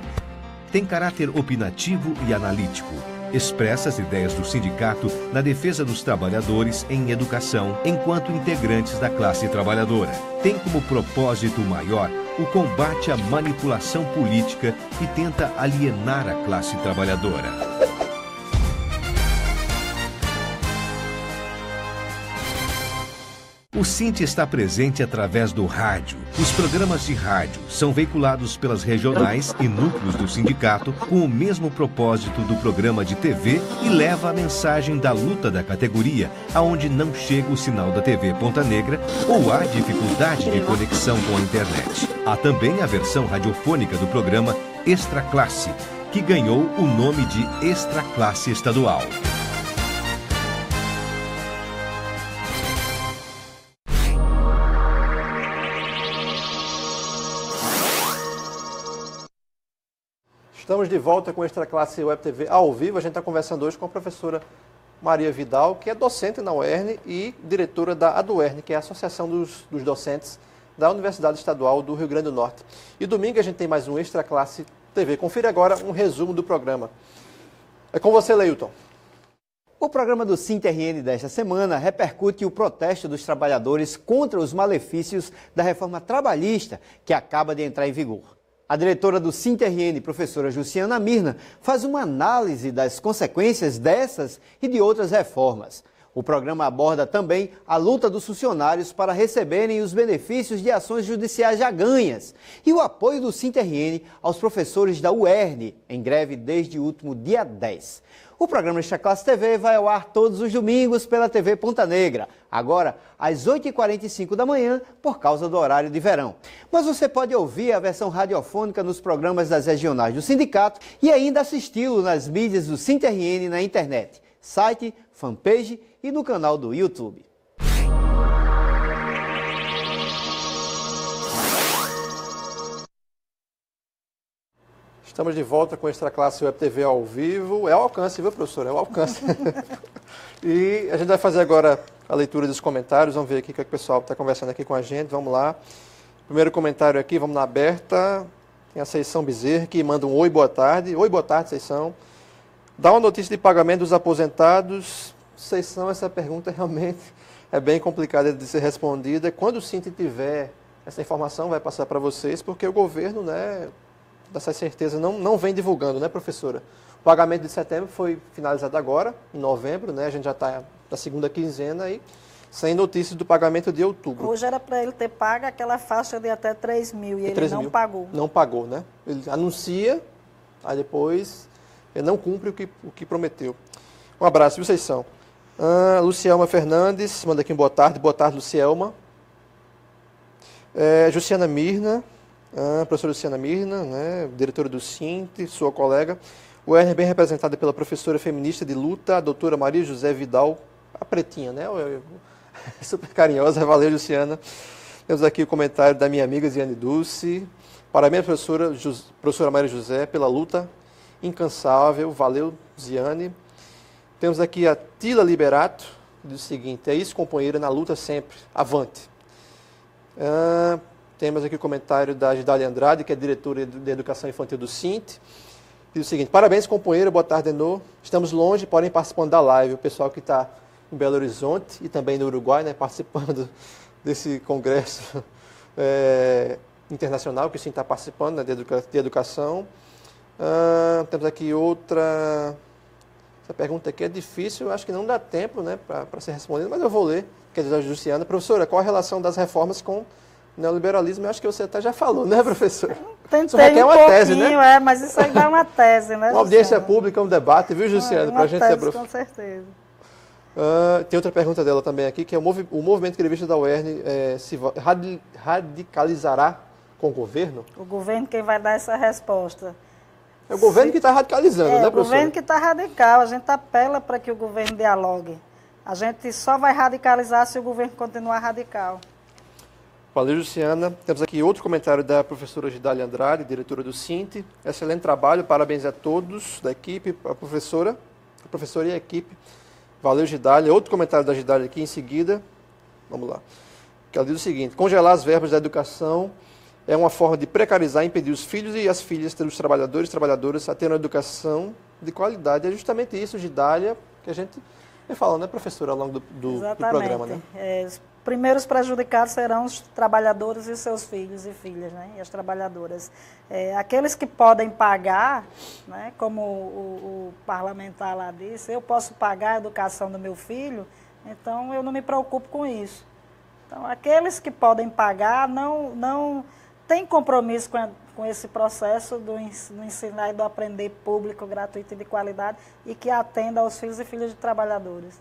Tem caráter opinativo e analítico. expressa as ideias do sindicato na defesa dos trabalhadores em educação enquanto integrantes da classe trabalhadora. Tem como propósito maior o combate à manipulação política e tenta alienar a classe trabalhadora. O Sint está presente através do rádio. Os programas de rádio são veiculados pelas regionais e núcleos do sindicato com o mesmo propósito do programa de TV e leva a mensagem da luta da categoria aonde não chega o sinal da TV Ponta Negra ou há dificuldade de conexão com a internet. Há também a versão radiofônica do programa Extra Classe, que ganhou o nome de Extra Classe Estadual. Estamos de volta com Extra Classe Web TV ao vivo. A gente está conversando hoje com a professora Maria Vidal, que é docente na UERN e diretora da ADUERN, que é a Associação dos Docentes da Universidade Estadual do Rio Grande do Norte. E domingo a gente tem mais um Extra Classe TV. Confira agora um resumo do programa. É com você, Leilton. O programa do Sint-RN desta semana repercute o protesto dos trabalhadores contra os malefícios da reforma trabalhista que acaba de entrar em vigor. A diretora do Sint-RN, professora Jussiana Mirna, faz uma análise das consequências dessas e de outras reformas. O programa aborda também a luta dos funcionários para receberem os benefícios de ações judiciais já ganhas e o apoio do Sint-RN aos professores da UERN, em greve desde o último dia 10. O programa Extra Classe TV vai ao ar todos os domingos pela TV Ponta Negra, agora às 8h45 da manhã, por causa do horário de verão. Mas você pode ouvir a versão radiofônica nos programas das regionais do sindicato e ainda assisti-lo nas mídias do Sint-RN na internet, site, fanpage e no canal do YouTube. Estamos de volta com Extra Classe Web TV ao vivo. É o alcance, viu, professor? É o alcance. E a gente vai fazer agora a leitura dos comentários. Vamos ver aqui o que o pessoal está conversando aqui com a gente. Vamos lá. Primeiro comentário aqui, vamos na aberta. Tem a Seição Bezerra, que manda um oi, boa tarde. Oi, boa tarde, Seição. Dá uma notícia de pagamento dos aposentados. Seição, essa pergunta realmente é bem complicada de ser respondida. Quando o Sint tiver essa informação, vai passar para vocês, porque o governo, né, dessa certeza, não vem divulgando, né, professora? O pagamento de setembro foi finalizado agora, em novembro, né? A gente já está na segunda quinzena e sem notícias do pagamento de outubro. Hoje era para ele ter pago aquela faixa de até 3 mil e ele não pagou. Não pagou, né? Ele anuncia, aí depois ele não cumpre o que prometeu. Um abraço, viu, Seição? Lucielma Fernandes, manda aqui um boa tarde, Lucielma. Jussiana Mirna, professora Luciana Mirna, né, diretora do Sint, sua colega. O UERN bem representada pela professora feminista de luta, a doutora Maria José Vidal, a pretinha, né? Super carinhosa, valeu, Luciana. Temos aqui o comentário da minha amiga Ziane Dulce. Parabéns, professora Maria José, pela luta incansável, valeu, Ziane. Temos aqui a Tila Liberato, diz o seguinte: é isso, companheira, na luta sempre, avante. Temos aqui o comentário da Gidália Andrade, que é diretora de Educação Infantil do Sint. Diz o seguinte: parabéns, companheira, boa tarde, Enô. Estamos longe, porém participando da live. O pessoal que está em Belo Horizonte e também no Uruguai, né, participando desse congresso internacional que o Sint está participando, né, de educação. Temos aqui outra... Essa pergunta aqui é difícil, eu acho que não dá tempo, né, para ser respondida, mas eu vou ler, que é da Jussiana. Professora, qual a relação das reformas com o neoliberalismo? Eu acho que você até já falou, né, professora? Tentei uma tese, né? Mas isso aí dá uma tese, né, uma audiência pública, um debate, viu, Jussiana? Para a gente ser professor. Com certeza. Tem outra pergunta dela também aqui, que é o movimento grevista da UERN se radicalizará com o governo? O governo quem vai dar essa resposta. É o governo que está radicalizando, né, professor? É o governo que está radical. A gente apela para que o governo dialogue. A gente só vai radicalizar se o governo continuar radical. Valeu, Luciana. Temos aqui outro comentário da professora Gidália Andrade, diretora do Sint. Excelente trabalho, parabéns a todos da equipe, a professora e a equipe. Valeu, Gidália. Outro comentário da Gidália aqui em seguida. Vamos lá. Que ela diz o seguinte: congelar as verbas da educação é uma forma de precarizar e impedir os filhos e as filhas dos trabalhadores e trabalhadoras a terem uma educação de qualidade. É justamente isso, Gidália, que a gente vem falando, né, professora, ao longo do programa, né? Os primeiros prejudicados serão os trabalhadores e seus filhos e filhas, né? E as trabalhadoras. Aqueles que podem pagar, né, como o parlamentar lá disse, eu posso pagar a educação do meu filho, então eu não me preocupo com isso. Então, aqueles que podem pagar não têm compromisso com esse processo do ensinar e do aprender público, gratuito e de qualidade e que atenda aos filhos e filhas de trabalhadores.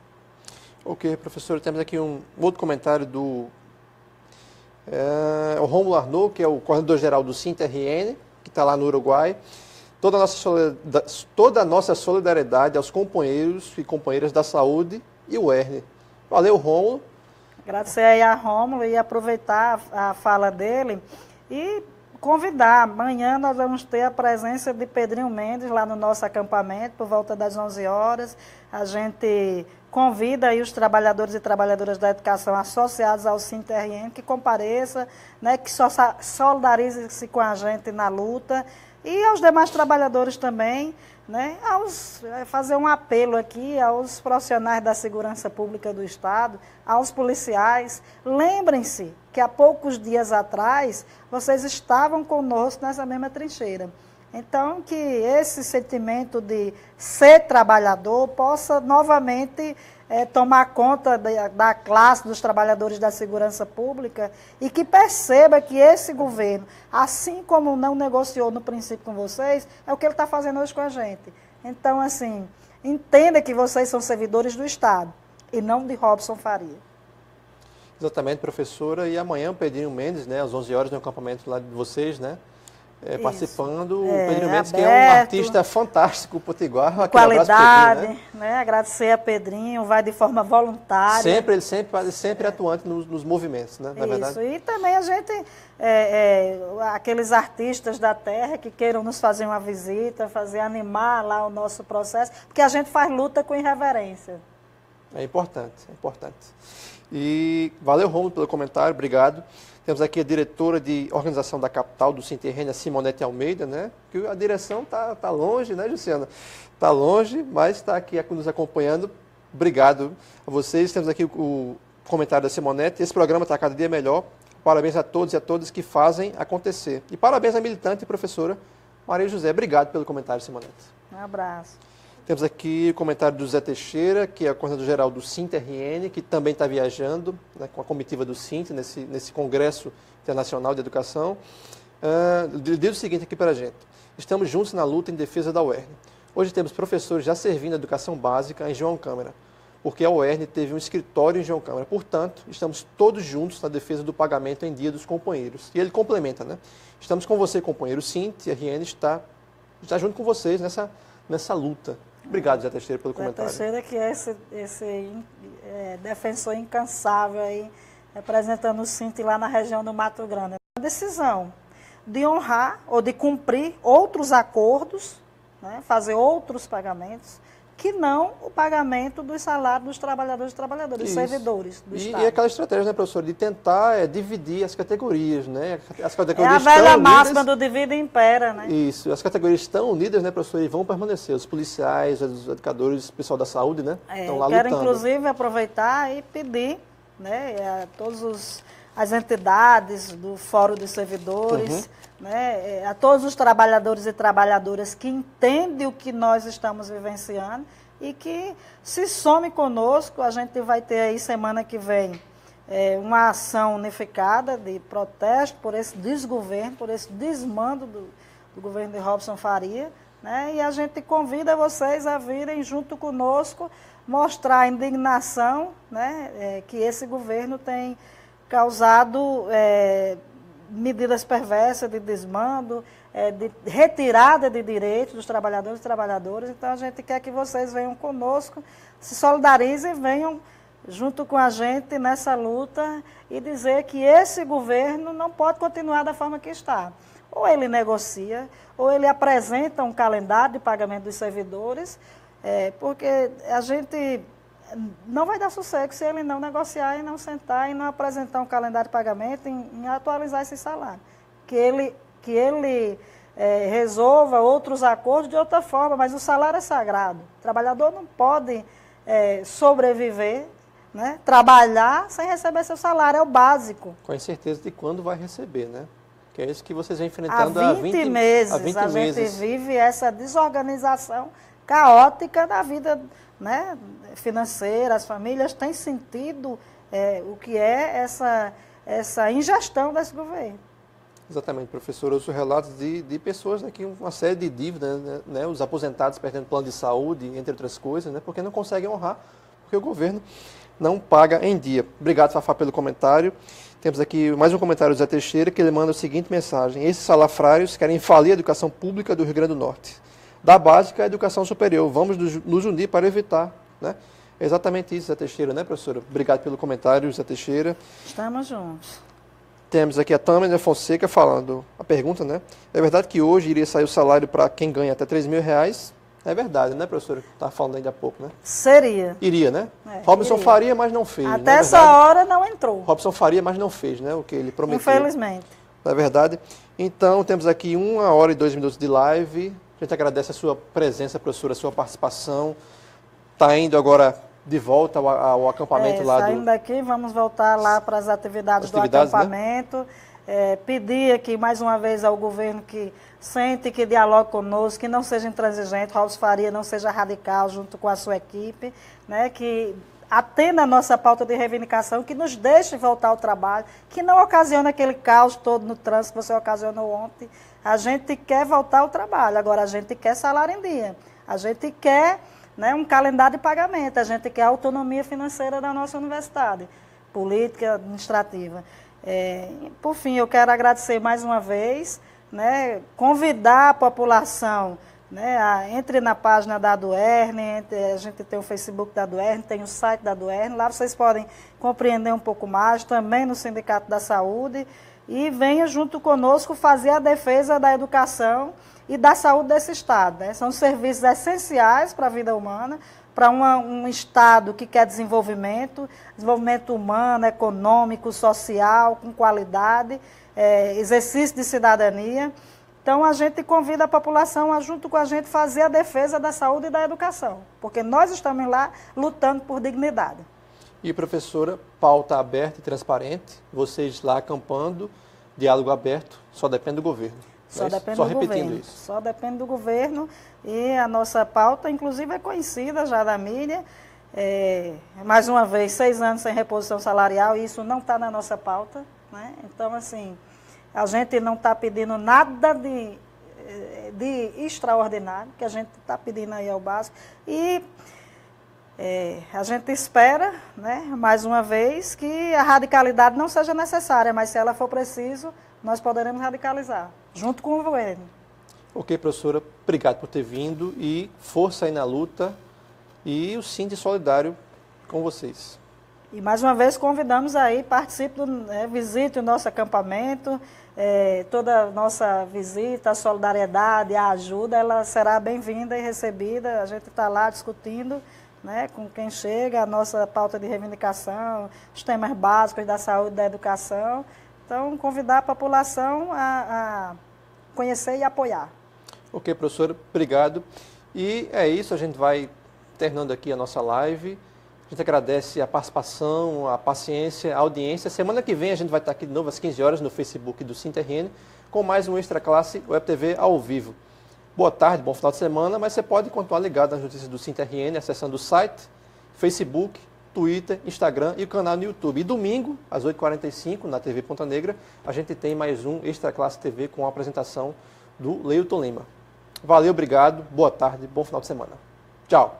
Ok, professor, temos aqui um outro comentário do o Rômulo Arnaud, que é o coordenador-geral do SINT-RN, que está lá no Uruguai. Toda a nossa solidariedade aos companheiros e companheiras da saúde e o UERN. Valeu, Rômulo. Agradecer aí a Rômulo e aproveitar a fala dele e convidar. Amanhã nós vamos ter a presença de Pedrinho Mendes lá no nosso acampamento, por volta das 11 horas. A gente convida aí os trabalhadores e trabalhadoras da educação associados ao SINT-RN que compareça, né, que solidarize-se com a gente na luta e aos demais trabalhadores também, né, fazer um apelo aqui aos profissionais da segurança pública do Estado, aos policiais. Lembrem-se que há poucos dias atrás vocês estavam conosco nessa mesma trincheira. Então, que esse sentimento de ser trabalhador possa novamente tomar conta da classe dos trabalhadores da segurança pública e que perceba que esse governo, assim como não negociou no princípio com vocês, é o que ele está fazendo hoje com a gente. Então, assim, entenda que vocês são servidores do Estado e não de Robson Faria. Exatamente, professora. E amanhã o Pedrinho Mendes, né, às 11 horas no acampamento lá de vocês, né? Participando, o Pedrinho Mendes, aberto, que é um artista fantástico, potiguar. Qualidade, Pedrinho, né? Agradecer a Pedrinho, vai de forma voluntária. Ele sempre atuante nos movimentos, né? Na verdade. E também a gente, aqueles artistas da terra que queiram nos fazer uma visita, animar lá o nosso processo, porque a gente faz luta com irreverência. É importante, é importante. E valeu, Romulo, pelo comentário, obrigado. Temos aqui a diretora de organização da capital do SINT-RN, a Simonete Almeida, né? Que a direção está longe, né, Luciana? Está longe, mas está aqui nos acompanhando. Obrigado a vocês. Temos aqui o comentário da Simonete. Esse programa está cada dia melhor. Parabéns a todos e a todas que fazem acontecer. E parabéns à militante e professora Maria José. Obrigado pelo comentário, Simonete. Um abraço. Temos aqui o comentário do Zé Teixeira, que é o coordenador-geral do SINT-RN, que também está viajando, né, com a comitiva do SINT, nesse Congresso Internacional de Educação. Diz o seguinte aqui para a gente: estamos juntos na luta em defesa da UERN. Hoje temos professores já servindo a educação básica em João Câmara, porque a UERN teve um escritório em João Câmara. Portanto, estamos todos juntos na defesa do pagamento em dia dos companheiros. E ele complementa, né? Estamos com você, companheiro. O SINT-RN está junto com vocês nessa luta. Obrigado, Zé Teixeira, pelo comentário. Zé Teixeira, que é esse defensor incansável aí, representando o SINT lá na região do Mato Grande. A decisão de honrar ou de cumprir outros acordos, né, fazer outros pagamentos, que não o pagamento dos salários dos trabalhadores e trabalhadoras, dos servidores do Estado. E aquela estratégia, né, professor, de tentar dividir as categorias, né? As categorias a velha máxima do divide e impera, né? Isso, as categorias estão unidas, né, professor, e vão permanecer. Os policiais, os educadores, o pessoal da saúde, né, estão lá quero, lutando. Inclusive, aproveitar e pedir, né, a todas as entidades do Fórum dos Servidores, né, a todos os trabalhadores e trabalhadoras que entendem o que nós estamos vivenciando e que se some conosco. A gente vai ter aí semana que vem uma ação unificada de protesto por esse desgoverno, por esse desmando do governo de Robson Faria, né, e a gente convida vocês a virem junto conosco mostrar a indignação, né, que esse governo tem causado medidas perversas de desmando, de retirada de direitos dos trabalhadores e trabalhadoras. Então, a gente quer que vocês venham conosco, se solidarizem, venham junto com a gente nessa luta e dizer que esse governo não pode continuar da forma que está. Ou ele negocia, ou ele apresenta um calendário de pagamento dos servidores, porque a gente não vai dar sossego se ele não negociar e não sentar e não apresentar um calendário de pagamento em atualizar esse salário. que ele resolva outros acordos de outra forma, mas o salário é sagrado. O trabalhador não pode sobreviver, né, trabalhar sem receber seu salário, é o básico. Com incerteza de quando vai receber, né? Que é isso que vocês vêm enfrentando há 20 meses. A gente vive essa desorganização caótica da vida, né, financeira. As famílias têm sentido o que é essa ingestão desse governo. Exatamente, professor. Os relatos de pessoas aqui, uma série de dívidas, né? Os aposentados perdendo plano de saúde, entre outras coisas, né? Porque não conseguem honrar, porque o governo não paga em dia. Obrigado, Fafá, pelo comentário. Temos aqui mais um comentário do Zé Teixeira, que ele manda a seguinte mensagem: esses salafrários querem falir a educação pública do Rio Grande do Norte. Da básica à educação superior. Vamos nos unir para evitar, né? É exatamente isso, Zé Teixeira, né, professora? Obrigado pelo comentário, Zé Teixeira. Estamos juntos. Temos aqui a Tâmara Fonseca falando, a pergunta, né? É verdade que hoje iria sair o salário para quem ganha até R$3.000? É verdade, né, professora? Estava falando ainda há pouco, né? Seria. Iria, né? Robson iria. faria, mas não fez. Até essa hora não entrou. Robson faria, mas não fez, né? O que ele prometeu. Infelizmente. Não é verdade? Então, temos aqui 1 hora e 2 minutos de live. A gente agradece a sua presença, professora, a sua participação. Está indo agora de volta ao acampamento lá do... Saindo daqui, vamos voltar lá para as atividades do acampamento. Né? Pedir aqui mais uma vez ao governo que sente, que dialogue conosco, que não seja intransigente, Robson Faria não seja radical junto com a sua equipe, né? Que atenda a nossa pauta de reivindicação, que nos deixe voltar ao trabalho, que não ocasione aquele caos todo no trânsito que você ocasionou ontem. A gente quer voltar ao trabalho, agora a gente quer salário em dia, a gente quer, né, um calendário de pagamento, a gente quer a autonomia financeira da nossa universidade, política, administrativa. Por fim, eu quero agradecer mais uma vez, né, convidar a população, né, entre na página da Aduerne, a gente tem o Facebook da Aduerne, tem o site da Aduerne, lá vocês podem compreender um pouco mais, também no Sindicato da Saúde, e venha junto conosco fazer a defesa da educação e da saúde desse Estado. Né? São serviços essenciais para a vida humana, para um Estado que quer desenvolvimento humano, econômico, social, com qualidade, exercício de cidadania. Então, a gente convida a população a, junto com a gente, fazer a defesa da saúde e da educação, porque nós estamos lá lutando por dignidade. E, professora, pauta aberta e transparente, vocês lá acampando, diálogo aberto, só depende do governo. Só depende do governo. Isso. Só depende do governo e a nossa pauta, inclusive, é conhecida já da mídia. Mais uma vez, 6 anos sem reposição salarial, e isso não está na nossa pauta. Né? Então, assim, a gente não está pedindo nada de extraordinário, que a gente está pedindo aí ao básico. E a gente espera, né, mais uma vez, que a radicalidade não seja necessária, mas se ela for preciso, nós poderemos radicalizar, junto com o governo. Ok, professora, obrigado por ter vindo e força aí na luta e o Sinte solidário com vocês. E mais uma vez convidamos aí, participe, visite o nosso acampamento, toda a nossa visita, a solidariedade, a ajuda, ela será bem-vinda e recebida. A gente está lá discutindo, né, com quem chega, a nossa pauta de reivindicação, os temas básicos da saúde e da educação. Então, convidar a população a conhecer e apoiar. Ok, professora, obrigado. E é isso, a gente vai terminando aqui a nossa live. A gente agradece a participação, a paciência, a audiência. Semana que vem a gente vai estar aqui de novo às 15 horas no Facebook do SinterRN com mais um Extra Classe Web TV ao vivo. Boa tarde, bom final de semana, mas você pode continuar ligado nas notícias do SinterRN acessando o site, Facebook, Twitter, Instagram e o canal no YouTube. E domingo, às 8h45, na TV Ponta Negra, a gente tem mais um Extra Classe TV com a apresentação do Leuton Lima. Valeu, obrigado, boa tarde, bom final de semana. Tchau.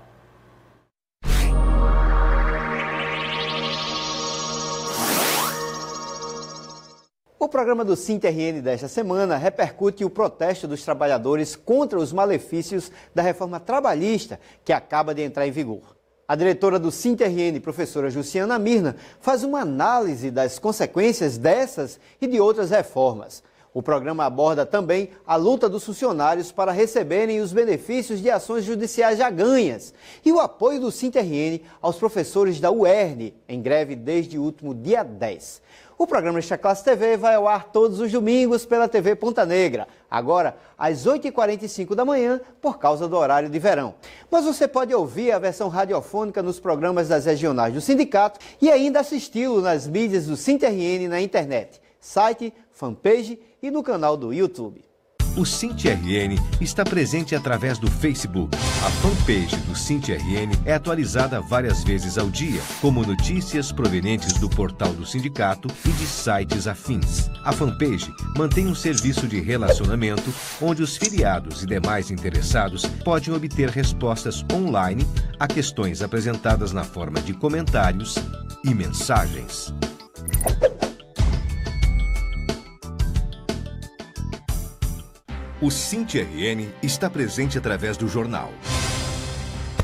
O programa do SinterRN desta semana repercute o protesto dos trabalhadores contra os malefícios da reforma trabalhista que acaba de entrar em vigor. A diretora do SinterRN, professora Jussiana Mirna, faz uma análise das consequências dessas e de outras reformas. O programa aborda também a luta dos funcionários para receberem os benefícios de ações judiciais já ganhas e o apoio do SINTRN aos professores da UERN, em greve desde o último dia 10. O programa Extra Classe TV vai ao ar todos os domingos pela TV Ponta Negra, agora às 8h45 da manhã, por causa do horário de verão. Mas você pode ouvir a versão radiofônica nos programas das regionais do sindicato e ainda assisti-lo nas mídias do SINTRN na internet, site, fanpage e no canal do YouTube. O SINTRN está presente através do Facebook. A fanpage do SINTRN é atualizada várias vezes ao dia, como notícias provenientes do portal do sindicato e de sites afins. A fanpage mantém um serviço de relacionamento onde os filiados e demais interessados podem obter respostas online a questões apresentadas na forma de comentários e mensagens. O SINTRN está presente através do jornal.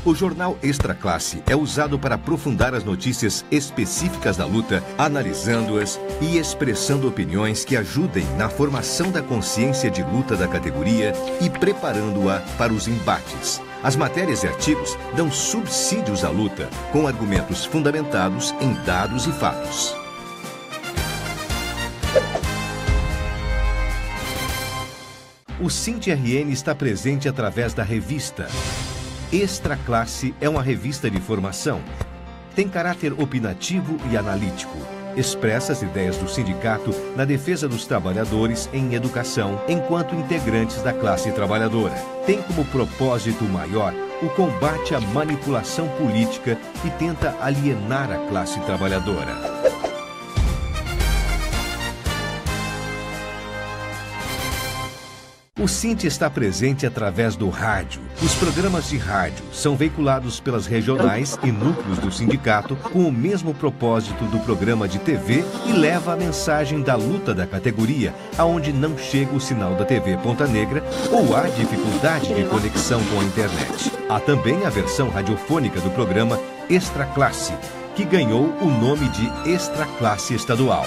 O jornal Extra Classe é usado para aprofundar as notícias específicas da luta, analisando-as e expressando opiniões que ajudem na formação da consciência de luta da categoria e preparando-a para os embates. As matérias e artigos dão subsídios à luta, com argumentos fundamentados em dados e fatos. O SINTRN está presente através da revista. Extra Classe é uma revista de formação. Tem caráter opinativo e analítico. Expressa as ideias do sindicato na defesa dos trabalhadores em educação, enquanto integrantes da classe trabalhadora. Tem como propósito maior o combate à manipulação política e tenta alienar a classe trabalhadora. O SINT está presente através do rádio. Os programas de rádio são veiculados pelas regionais e núcleos do sindicato com o mesmo propósito do programa de TV e leva a mensagem da luta da categoria, aonde não chega o sinal da TV Ponta Negra ou há dificuldade de conexão com a internet. Há também a versão radiofônica do programa Extra Classe, que ganhou o nome de Extra Classe Estadual.